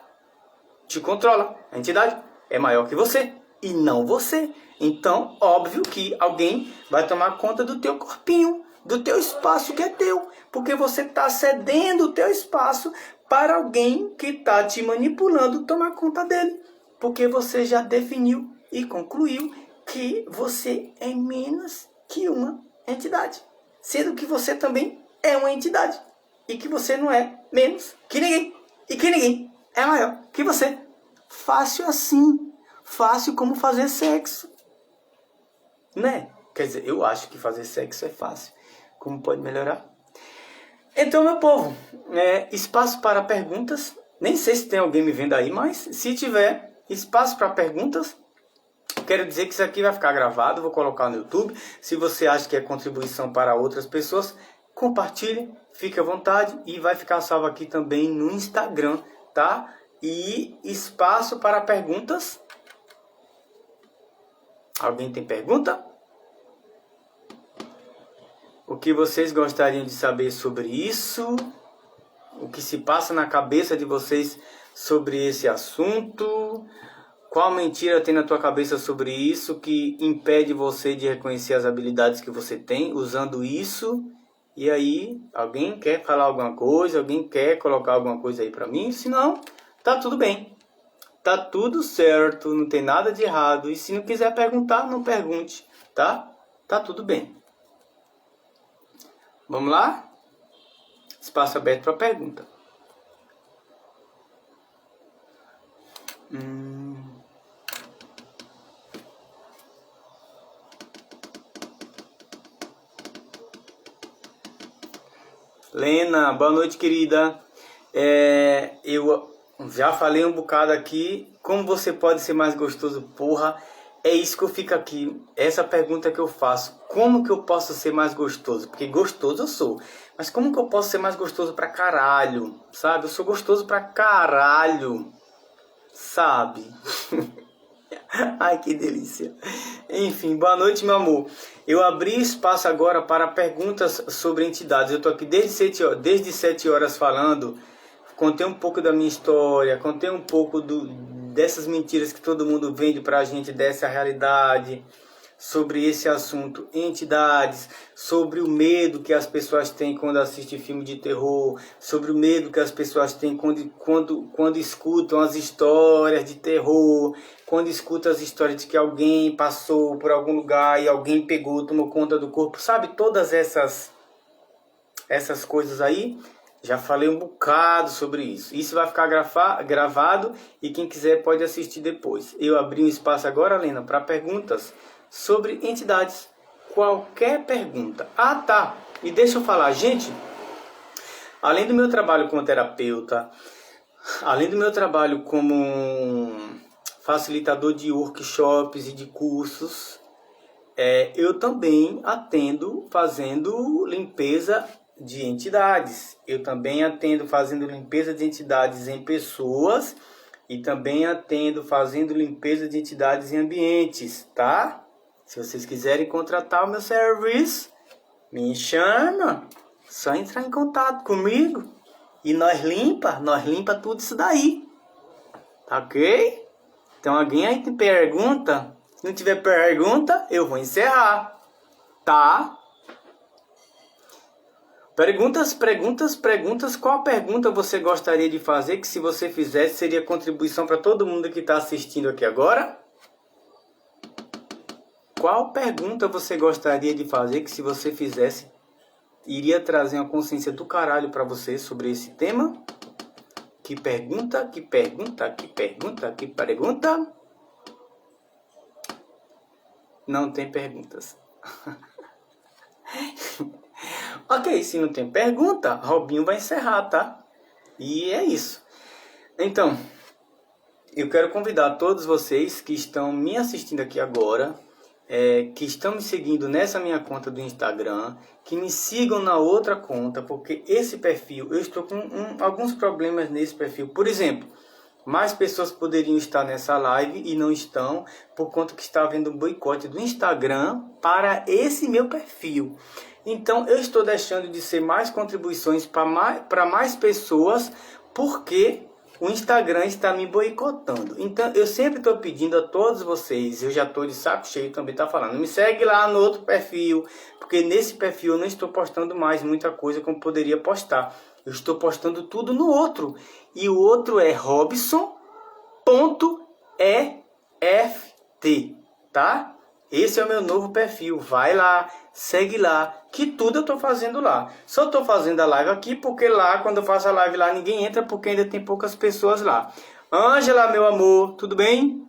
te controla. A entidade é maior que você e não você. Então, óbvio que alguém vai tomar conta do teu corpinho, do teu espaço que é teu, porque você está cedendo o teu espaço para alguém que está te manipulando tomar conta dele, porque você já definiu e concluiu que você é menos que uma entidade, sendo que você também é uma entidade e que você não é menos que ninguém e que ninguém é maior que você. Fácil assim, fácil como fazer sexo. Né? Quer dizer, eu acho que fazer sexo é fácil. Como pode melhorar? Então, meu povo, espaço para perguntas. Nem sei se tem alguém me vendo aí, mas se tiver espaço para perguntas, quero dizer que isso aqui vai ficar gravado, vou colocar no YouTube. Se você acha que é contribuição para outras pessoas, compartilhe, fique à vontade e vai ficar salvo aqui também no Instagram, tá? E espaço para perguntas. Alguém tem pergunta? O que vocês gostariam de saber sobre isso? O que se passa na cabeça de vocês sobre esse assunto? Qual mentira tem na tua cabeça sobre isso que impede você de reconhecer as habilidades que você tem usando isso? E aí, alguém quer falar alguma coisa? Alguém quer colocar alguma coisa aí pra mim? Se não, tá tudo bem. Tá tudo certo, não tem nada de errado. E se não quiser perguntar, não pergunte, tá? Tá tudo bem. Vamos lá? Espaço aberto para pergunta. Lena, boa noite, querida. Eu já falei um bocado aqui. Como você pode ser mais gostoso? Porra, é isso que eu fico aqui. Essa pergunta que eu faço. Como que eu posso ser mais gostoso? Porque gostoso eu sou. Mas como que eu posso ser mais gostoso pra caralho? Sabe? Eu sou gostoso pra caralho. Sabe? Ai, que delícia. Enfim, boa noite, meu amor. Eu abri espaço agora para perguntas sobre entidades. Eu tô aqui desde 7 horas falando. Contei um pouco da minha história, contei um pouco dessas mentiras que todo mundo vende pra gente, dessa realidade, sobre esse assunto, entidades, sobre o medo que as pessoas têm quando assistem filme de terror, sobre o medo que as pessoas têm quando escutam as histórias de terror, quando escutam as histórias de que alguém passou por algum lugar e alguém pegou, tomou conta do corpo, sabe? Todas essas coisas aí. Já falei um bocado sobre isso. Isso vai ficar gravado e quem quiser pode assistir depois. Eu abri um espaço agora, Lena, para perguntas sobre entidades. Qualquer pergunta. Ah, tá. E deixa eu falar, gente. Além do meu trabalho como terapeuta, além do meu trabalho como facilitador de workshops e de cursos, eu também atendo fazendo limpeza de entidades. Eu também atendo fazendo limpeza de entidades em pessoas e também atendo fazendo limpeza de entidades em ambientes, tá? Se vocês quiserem contratar o meu serviço, Me chama, só entrar em contato comigo e nós limpa tudo isso daí, tá ok? Então alguém aí tem pergunta? Se não tiver pergunta, eu vou encerrar, tá? Perguntas. Qual pergunta você gostaria de fazer que se você fizesse seria contribuição para todo mundo que está assistindo aqui agora? Qual pergunta você gostaria de fazer que se você fizesse iria trazer uma consciência do caralho para você sobre esse tema? Que pergunta? Não tem perguntas. Ok, se não tem pergunta, Robinho vai encerrar, tá? E é isso. Então, eu quero convidar todos vocês que estão me assistindo aqui agora, que estão me seguindo nessa minha conta do Instagram, que me sigam na outra conta, porque esse perfil, eu estou com alguns problemas nesse perfil. Por exemplo, mais pessoas poderiam estar nessa live e não estão, por conta que está havendo um boicote do Instagram para esse meu perfil. Então, eu estou deixando de ser mais contribuições para mais pessoas, porque o Instagram está me boicotando. Então, eu sempre estou pedindo a todos vocês, eu já estou de saco cheio também, tá falando, me segue lá no outro perfil, porque nesse perfil eu não estou postando mais muita coisa como poderia postar. Eu estou postando tudo no outro. E o outro é Robson.eft, tá? Esse é o meu novo perfil. Vai lá, segue lá, que tudo eu estou fazendo lá. Só estou fazendo a live aqui porque lá, quando eu faço a live lá, ninguém entra porque ainda tem poucas pessoas lá. Ângela, meu amor, tudo bem?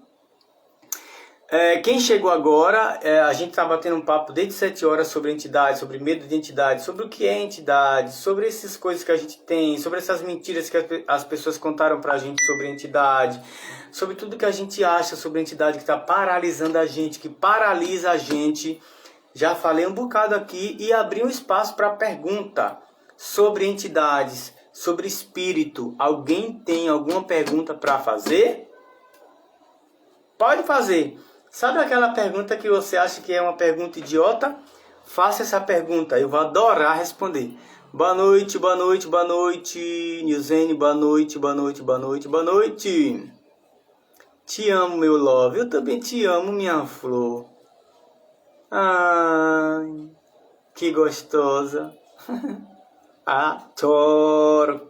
Quem chegou agora, a gente está batendo um papo desde 7 horas sobre entidade, sobre medo de entidade, sobre o que é entidade, sobre essas coisas que a gente tem, sobre essas mentiras que as pessoas contaram pra gente sobre entidade, sobre tudo que a gente acha sobre entidade que está paralisando a gente, que paralisa a gente. Já falei um bocado aqui e abri um espaço para pergunta sobre entidades, sobre espírito. Alguém tem alguma pergunta para fazer? Pode fazer. Sabe aquela pergunta que você acha que é uma pergunta idiota? Faça essa pergunta, eu vou adorar responder. Boa noite, Nilzene, boa noite. Te amo, meu love, eu também te amo, minha flor. Ai, que gostosa. Adoro.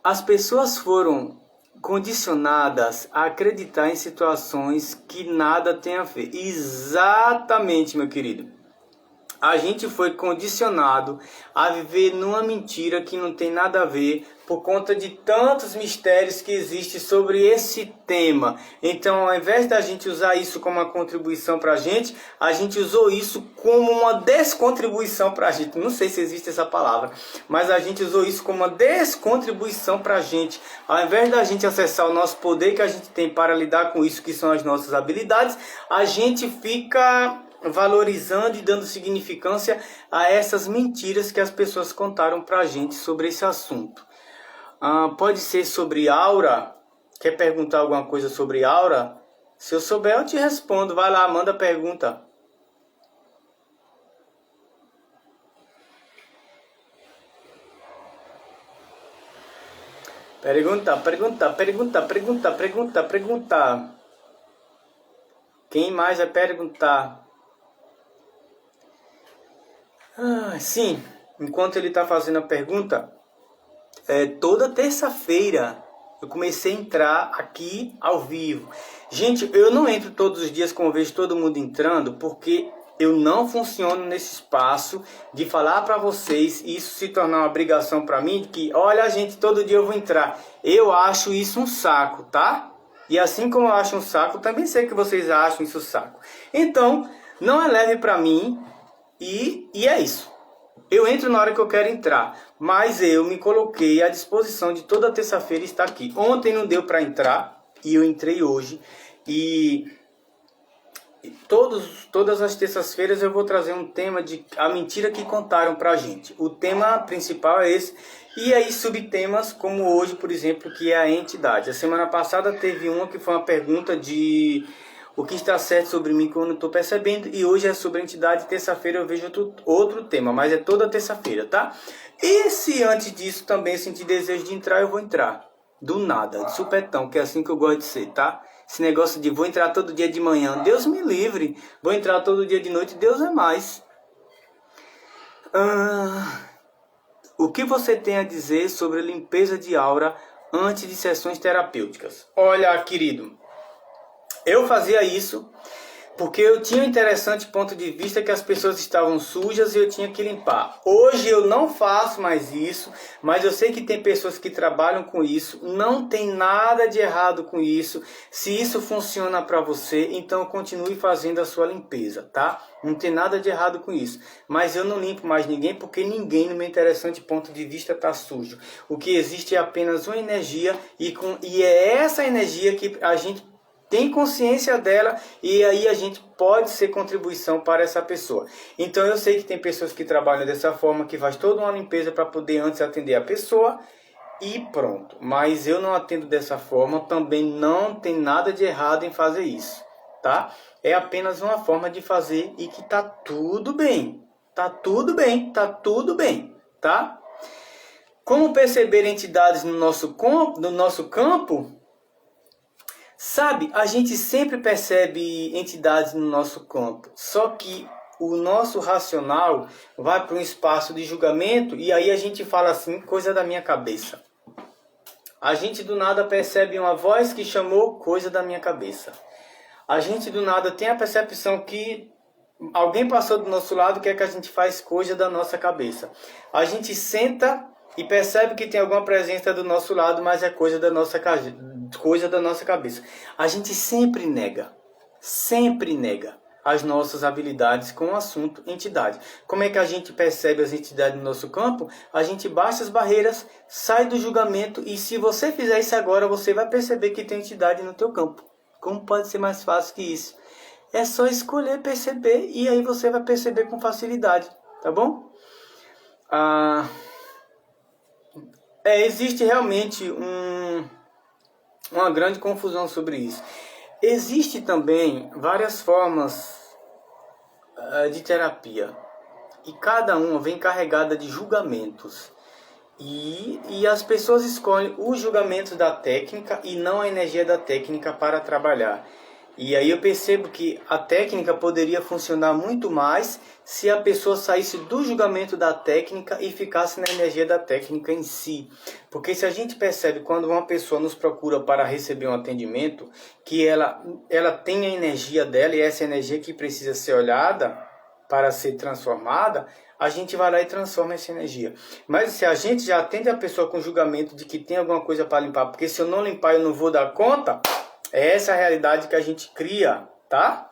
As pessoas foram condicionadas a acreditar em situações que nada tem a ver. Exatamente, meu querido. A gente foi condicionado a viver numa mentira que não tem nada a ver por conta de tantos mistérios que existem sobre esse tema. Então, ao invés da gente usar isso como uma contribuição para a gente usou isso como uma descontribuição para a gente. Não sei se existe essa palavra, mas a gente usou isso como uma descontribuição para a gente. Ao invés da gente acessar o nosso poder que a gente tem para lidar com isso, que são as nossas habilidades, a gente fica valorizando e dando significância a essas mentiras que as pessoas contaram pra gente sobre esse assunto. Pode ser sobre aura? Quer perguntar alguma coisa sobre aura? Se eu souber, eu te respondo. Vai lá, manda pergunta. Pergunta. Quem mais vai perguntar? Sim, enquanto ele está fazendo a pergunta, toda terça-feira eu comecei a entrar aqui ao vivo. Gente, eu não entro todos os dias como eu vejo todo mundo entrando, porque eu não funciono nesse espaço de falar para vocês e isso se tornar uma obrigação para mim, que olha, gente, todo dia eu vou entrar. Eu acho isso um saco, tá? E assim como eu acho um saco, também sei que vocês acham isso um saco. Então, não é leve para mim. E é isso. Eu entro na hora que eu quero entrar, mas eu me coloquei à disposição de toda terça-feira estar aqui. Ontem não deu para entrar e eu entrei hoje. E todas as terças-feiras eu vou trazer um tema de a mentira que contaram pra gente. O tema principal é esse. E aí subtemas como hoje, por exemplo, que é a entidade. A semana passada teve uma que foi uma pergunta de o que está certo sobre mim que eu não estou percebendo. E hoje é sobre a entidade, terça-feira eu vejo outro tema, mas é toda terça-feira, tá? E se antes disso também sentir desejo de entrar, eu vou entrar. Do nada, de supetão, que é assim que eu gosto de ser, tá? Esse negócio de vou entrar todo dia de manhã, Deus me livre. Vou entrar todo dia de noite, Deus é mais. O que você tem a dizer sobre a limpeza de aura antes de sessões terapêuticas? Olha, querido, eu fazia isso porque eu tinha um interessante ponto de vista que as pessoas estavam sujas e eu tinha que limpar. Hoje eu não faço mais isso, mas eu sei que tem pessoas que trabalham com isso. Não tem nada de errado com isso. Se isso funciona para você, então continue fazendo a sua limpeza, tá? Não tem nada de errado com isso. Mas eu não limpo mais ninguém porque ninguém, no meu interessante ponto de vista, está sujo. O que existe é apenas uma energia e é essa energia que a gente tem consciência dela e aí a gente pode ser contribuição para essa pessoa. Então eu sei que tem pessoas que trabalham dessa forma, que faz toda uma limpeza para poder antes atender a pessoa e pronto. Mas eu não atendo dessa forma, também não tem nada de errado em fazer isso, tá? É apenas uma forma de fazer e que tá tudo bem. Tá tudo bem, tá tudo bem, tá? Como perceber entidades no nosso campo? Sabe, a gente sempre percebe entidades no nosso campo, só que o nosso racional vai para um espaço de julgamento e aí a gente fala assim, coisa da minha cabeça. A gente do nada percebe uma voz que chamou, coisa da minha cabeça. A gente do nada tem a percepção que alguém passou do nosso lado, quer que a gente faz coisa da nossa cabeça. A gente senta e percebe que tem alguma presença do nosso lado, mas é coisa da nossa cabeça. A gente sempre nega as nossas habilidades com o assunto entidade. Como é que a gente percebe as entidades no nosso campo? A gente baixa as barreiras, sai do julgamento e se você fizer isso agora, você vai perceber que tem entidade no teu campo. Como pode ser mais fácil que isso? É só escolher perceber e aí você vai perceber com facilidade, tá bom? Existe realmente uma grande confusão sobre isso. Existe também várias formas de terapia e cada uma vem carregada de julgamentos e as pessoas escolhem os julgamentos da técnica e não a energia da técnica para trabalhar. E aí eu percebo que a técnica poderia funcionar muito mais se a pessoa saísse do julgamento da técnica e ficasse na energia da técnica em si. Porque se a gente percebe quando uma pessoa nos procura para receber um atendimento, que ela tem a energia dela e essa energia que precisa ser olhada para ser transformada, a gente vai lá e transforma essa energia. Mas se a gente já atende a pessoa com julgamento de que tem alguma coisa para limpar, porque se eu não limpar eu não vou dar conta, é essa a realidade que a gente cria, tá?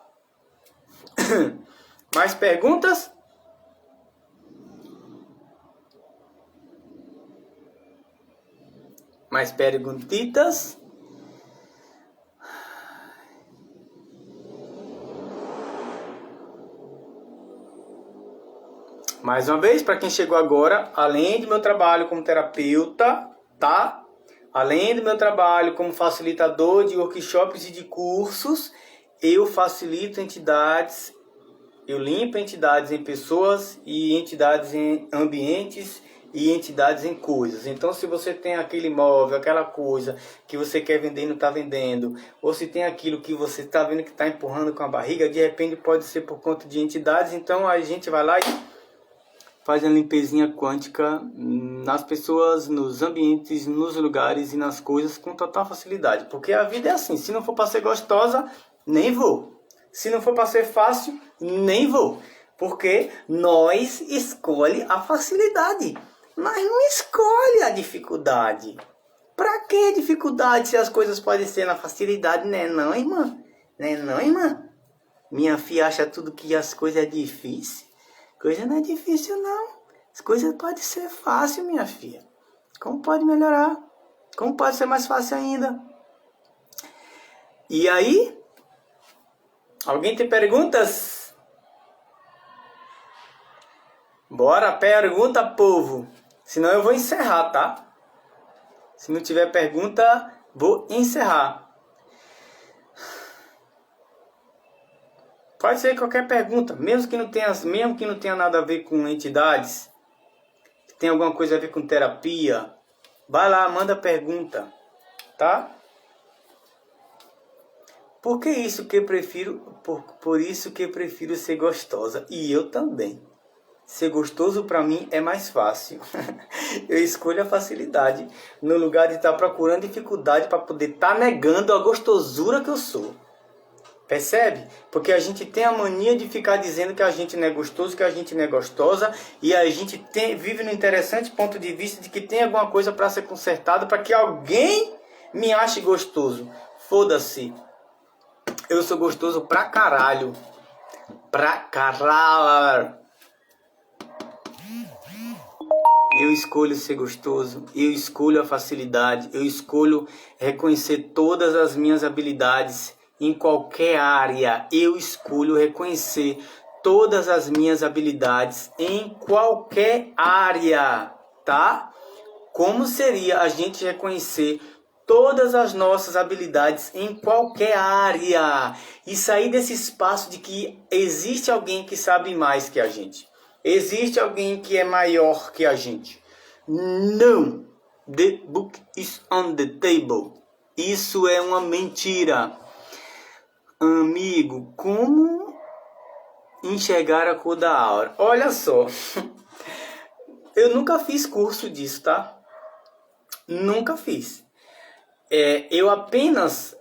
Mais perguntas? Mais perguntitas? Mais uma vez, para quem chegou agora, além do meu trabalho como terapeuta, tá? Além do meu trabalho como facilitador de workshops e de cursos, eu facilito entidades, eu limpo entidades em pessoas e entidades em ambientes e entidades em coisas. Então, se você tem aquele imóvel, aquela coisa que você quer vender e não está vendendo, ou se tem aquilo que você está vendo que está empurrando com a barriga, de repente pode ser por conta de entidades, então a gente vai lá e faz a limpezinha quântica nas pessoas, nos ambientes, nos lugares e nas coisas com total facilidade. Porque a vida é assim, se não for para ser gostosa, nem vou. Se não for para ser fácil, nem vou. Porque nós escolhe a facilidade, mas não escolhe a dificuldade. Para que dificuldade se as coisas podem ser na facilidade, né não, irmã? Né não, irmã? Minha filha acha tudo que as coisas é difícil. Coisa não é difícil, não. As coisas podem ser fácil, minha filha. Como pode melhorar? Como pode ser mais fácil ainda? E aí? Alguém tem perguntas? Bora, pergunta, povo. Senão eu vou encerrar, tá? Se não tiver pergunta, vou encerrar. Pode ser qualquer pergunta, mesmo que não tenha nada a ver com entidades, que tenha alguma coisa a ver com terapia. Vai lá, manda pergunta, tá? Por isso que prefiro ser gostosa. E eu também. Ser gostoso para mim é mais fácil. Eu escolho a facilidade no lugar de estar procurando dificuldade para poder estar negando a gostosura que eu sou. Percebe? Porque a gente tem a mania de ficar dizendo que a gente não é gostoso, que a gente não é gostosa, e a gente vive no interessante ponto de vista de que tem alguma coisa para ser consertada para que alguém me ache gostoso. Foda-se. Eu sou gostoso pra caralho. Pra caralho. Eu escolho ser gostoso. Eu escolho a facilidade. Eu escolho reconhecer todas as minhas habilidades em qualquer área. Eu escolho reconhecer todas as minhas habilidades em qualquer área, tá? Como seria a gente reconhecer todas as nossas habilidades em qualquer área e sair desse espaço de que existe alguém que sabe mais que a gente, existe alguém que é maior que a gente. Não, the book is on the table. Isso é uma mentira. Amigo, como enxergar a cor da aura? Olha só, eu nunca fiz curso disso, tá? Nunca fiz. Eu apenas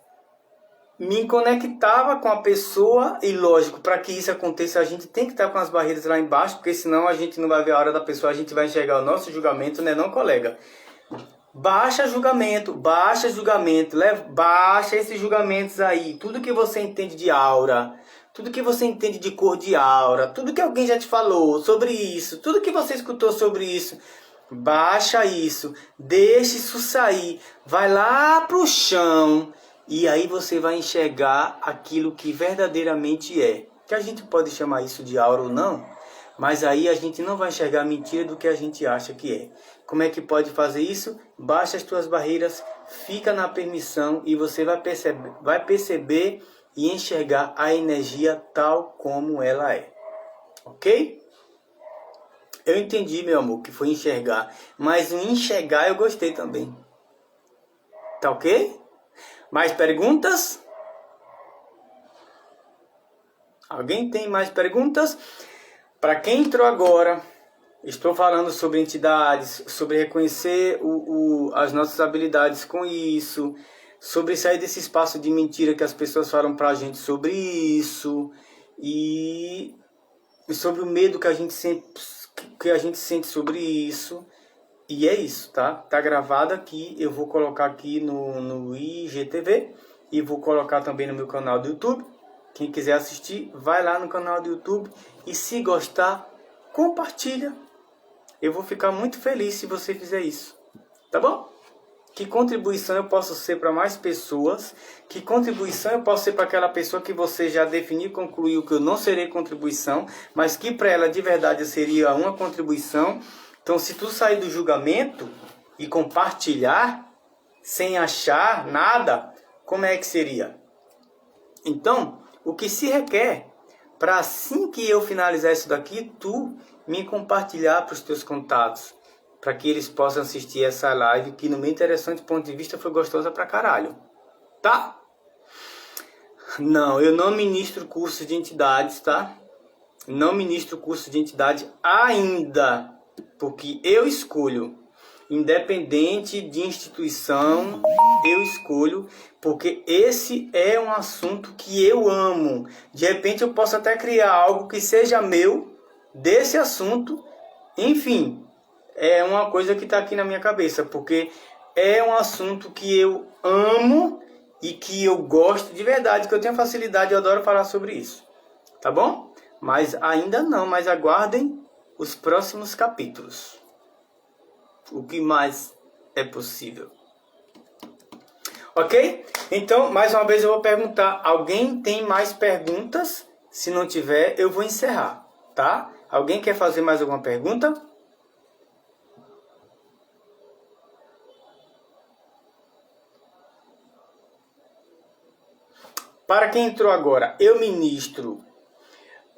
me conectava com a pessoa e, lógico, para que isso aconteça, a gente tem que estar com as barreiras lá embaixo, porque senão a gente não vai ver a hora da pessoa, a gente vai enxergar o nosso julgamento, né, não, colega? Baixa julgamento, baixa esses julgamentos aí, tudo que você entende de aura, tudo que você entende de cor de aura, tudo que alguém já te falou sobre isso, tudo que você escutou sobre isso, baixa isso, deixa isso sair, vai lá pro chão e aí você vai enxergar aquilo que verdadeiramente é. Que a gente pode chamar isso de aura ou não, mas aí a gente não vai enxergar a mentira do que a gente acha que é. Como é que pode fazer isso? Baixa as tuas barreiras, fica na permissão e você vai perceber e enxergar a energia tal como ela é. Ok? Eu entendi, meu amor, que foi enxergar. Mas o enxergar eu gostei também. Tá ok? Mais perguntas? Alguém tem mais perguntas? Para quem entrou agora, estou falando sobre entidades, sobre reconhecer as nossas habilidades com isso, sobre sair desse espaço de mentira que as pessoas falam pra gente sobre isso, e sobre o medo que a gente sente sobre isso. E é isso, tá? Tá gravado aqui, eu vou colocar aqui no IGTV e vou colocar também no meu canal do YouTube. Quem quiser assistir, vai lá no canal do YouTube e se gostar, compartilha. Eu vou ficar muito feliz se você fizer isso, tá bom? Que contribuição eu posso ser para mais pessoas? Que contribuição eu posso ser para aquela pessoa que você já definiu e concluiu que eu não serei contribuição, mas que para ela de verdade eu seria uma contribuição? Então, se tu sair do julgamento e compartilhar, sem achar nada, como é que seria? Então, o que se requer, para assim que eu finalizar isso daqui, tu me compartilhar para os teus contatos, para que eles possam assistir essa live, que no meu interessante ponto de vista foi gostosa pra caralho. Tá? Não, eu não ministro curso de entidades, tá? Não ministro curso de entidade ainda. Porque eu escolho, independente de instituição, eu escolho, porque esse é um assunto que eu amo. De repente eu posso até criar algo que seja meu, desse assunto. Enfim, é uma coisa que está aqui na minha cabeça, porque é um assunto que eu amo e que eu gosto de verdade, que eu tenho facilidade, eu adoro falar sobre isso. Tá bom? Mas ainda não, mas aguardem os próximos capítulos. O que mais é possível. Ok? Então, mais uma vez eu vou perguntar. Alguém tem mais perguntas? Se não tiver, eu vou encerrar. Tá? Alguém quer fazer mais alguma pergunta? Para quem entrou agora, eu ministro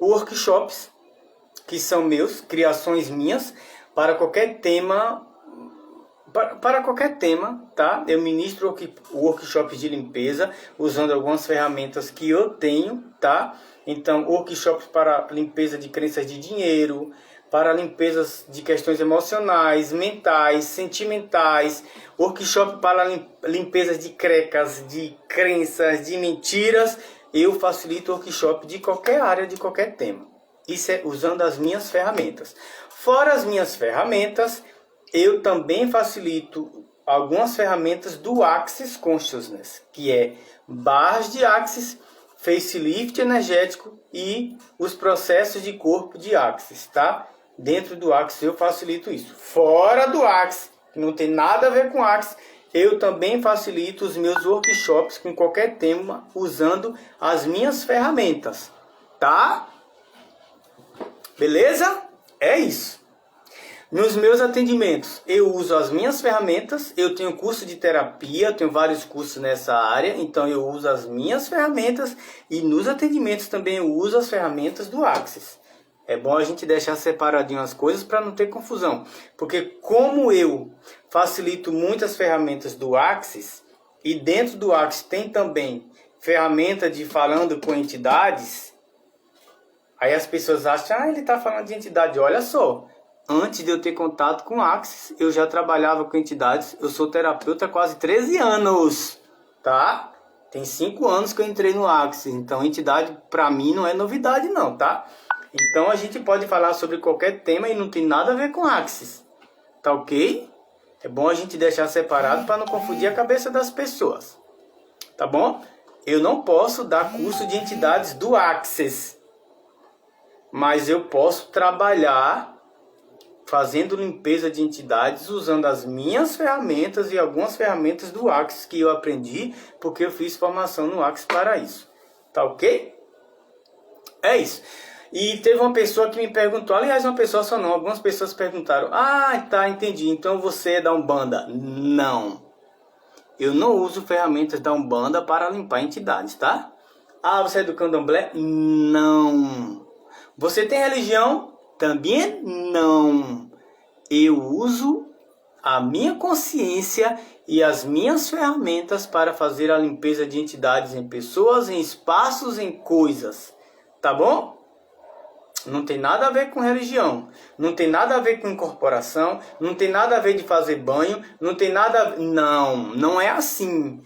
workshops que são meus, criações minhas, para qualquer tema, tá? Eu ministro workshops de limpeza, usando algumas ferramentas que eu tenho, tá? Então, workshops para limpeza de crenças de dinheiro, para limpezas de questões emocionais, mentais, sentimentais, workshop para limpezas de crecas, de crenças, de mentiras. Eu facilito workshop de qualquer área, de qualquer tema. Isso é usando as minhas ferramentas. Fora as minhas ferramentas, eu também facilito algumas ferramentas do Access Consciousness, que é barras de Access, facelift energético e os processos de corpo de Access, tá? Dentro do Access eu facilito isso. Fora do Access, que não tem nada a ver com Access, eu também facilito os meus workshops com qualquer tema usando as minhas ferramentas, tá? Beleza? É isso. Nos meus atendimentos, eu uso as minhas ferramentas. Eu tenho curso de terapia, tenho vários cursos nessa área, então eu uso as minhas ferramentas. E nos atendimentos também eu uso as ferramentas do Access. É bom a gente deixar separadinho as coisas para não ter confusão. Porque como eu facilito muitas ferramentas do Access, e dentro do Access tem também ferramenta de falando com entidades, aí as pessoas acham, ele está falando de entidade. Olha só, antes de eu ter contato com Access, eu já trabalhava com entidades. Eu sou terapeuta há quase 13 anos, tá? Tem 5 anos que eu entrei no Access, então entidade para mim não é novidade não, tá? Então a gente pode falar sobre qualquer tema e não tem nada a ver com Access, tá ok? É bom a gente deixar separado para não confundir a cabeça das pessoas, tá bom? Eu não posso dar curso de entidades do Access, mas eu posso trabalhar fazendo limpeza de entidades usando as minhas ferramentas e algumas ferramentas do Access que eu aprendi, porque eu fiz formação no Access para isso. Tá ok? É isso. E teve uma pessoa que me perguntou, aliás, uma pessoa só não, algumas pessoas perguntaram, tá, entendi, então você é da Umbanda? Não. Eu não uso ferramentas da Umbanda para limpar entidades, tá? Você é do Candomblé? Não. Você tem religião? Também não. Eu uso a minha consciência e as minhas ferramentas para fazer a limpeza de entidades em pessoas, em espaços, em coisas. Tá bom? Não tem nada a ver com religião. Não tem nada a ver com incorporação. Não tem nada a ver de fazer banho. Não tem nada a ver... Não é assim.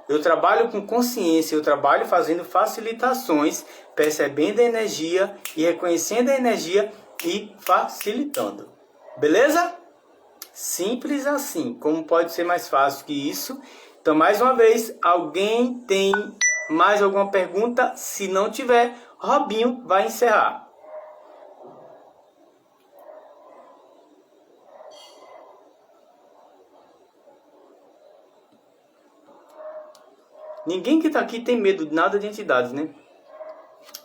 Eu trabalho com consciência, eu trabalho fazendo facilitações, percebendo a energia e reconhecendo a energia e facilitando. Beleza? Simples assim. Como pode ser mais fácil que isso? Então, mais uma vez, alguém tem mais alguma pergunta? Se não tiver, Robinho vai encerrar. Ninguém que está aqui tem medo de nada de entidades, né?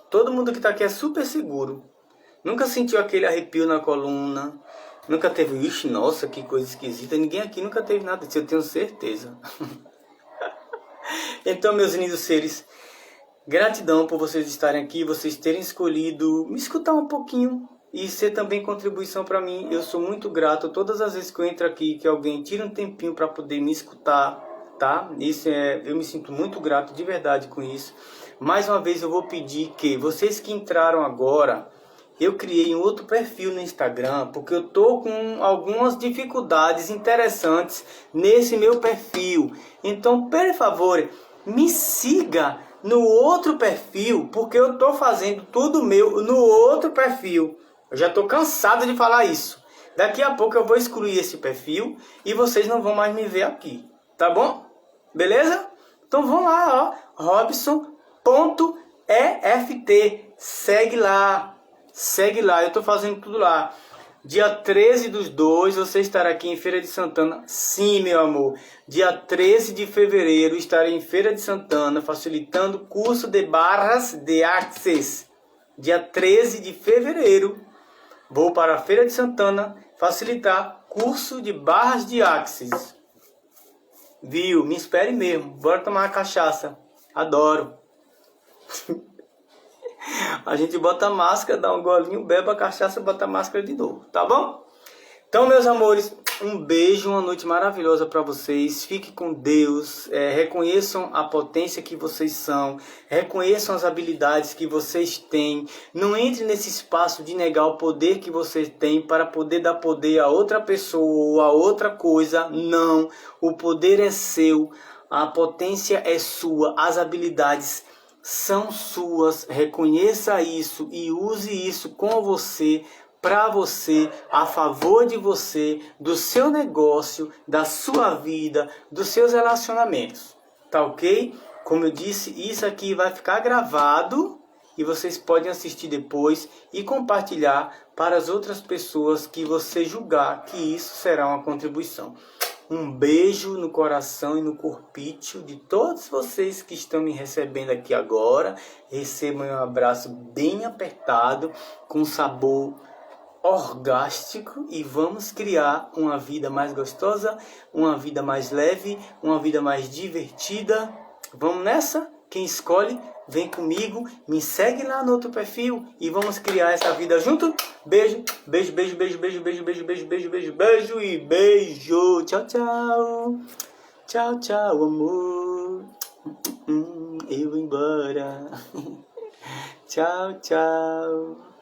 Todo mundo que está aqui é super seguro. Nunca sentiu aquele arrepio na coluna. Nunca teve, ixi, nossa, que coisa esquisita. Ninguém aqui nunca teve nada disso, eu tenho certeza. Então, meus lindos seres, gratidão por vocês estarem aqui, vocês terem escolhido me escutar um pouquinho e ser também contribuição para mim. Eu sou muito grato todas as vezes que eu entro aqui, que alguém tira um tempinho para poder me escutar, tá? Eu me sinto muito grato de verdade com isso. Mais uma vez eu vou pedir que vocês que entraram agora, eu criei um outro perfil no Instagram, porque eu tô com algumas dificuldades interessantes nesse meu perfil. Então, por favor, me siga no outro perfil, porque eu tô fazendo tudo meu no outro perfil. Eu já tô cansado de falar isso. Daqui a pouco eu vou excluir esse perfil e vocês não vão mais me ver aqui, tá bom? Beleza? Então vão lá, ó, Robson.eft, segue lá. Segue lá, eu tô fazendo tudo lá. Dia 13/2, você estará aqui em Feira de Santana. Sim, meu amor. Dia 13 de fevereiro, estarei em Feira de Santana, facilitando curso de barras de Access. Dia 13 de fevereiro, vou para a Feira de Santana, facilitar curso de barras de Access. Viu? Me espere mesmo. Bora tomar uma cachaça. Adoro. A gente bota a máscara, dá um golinho, bebe a cachaça, bota a máscara de novo, tá bom? Então, meus amores, um beijo, uma noite maravilhosa para vocês. Fiquem com Deus, reconheçam a potência que vocês são, reconheçam as habilidades que vocês têm. Não entre nesse espaço de negar o poder que vocês têm para poder dar poder a outra pessoa ou a outra coisa. Não, o poder é seu, a potência é sua, as habilidades são suas. Reconheça isso e use isso com você, para você, a favor de você, do seu negócio, da sua vida, dos seus relacionamentos. Tá ok? Como eu disse, isso aqui vai ficar gravado e vocês podem assistir depois e compartilhar para as outras pessoas que você julgar que isso será uma contribuição. Um beijo no coração e no corpício de todos vocês que estão me recebendo aqui agora. Recebam um abraço bem apertado, com sabor orgástico, e vamos criar uma vida mais gostosa, uma vida mais leve, uma vida mais divertida. Vamos nessa? Quem escolhe, vem comigo, me segue lá no outro perfil e vamos criar essa vida junto. Beijo, beijo, beijo, beijo, beijo, beijo, beijo, beijo, beijo, beijo, beijo e beijo. Tchau, tchau. Tchau, tchau, amor. Eu vou embora. Tchau, tchau.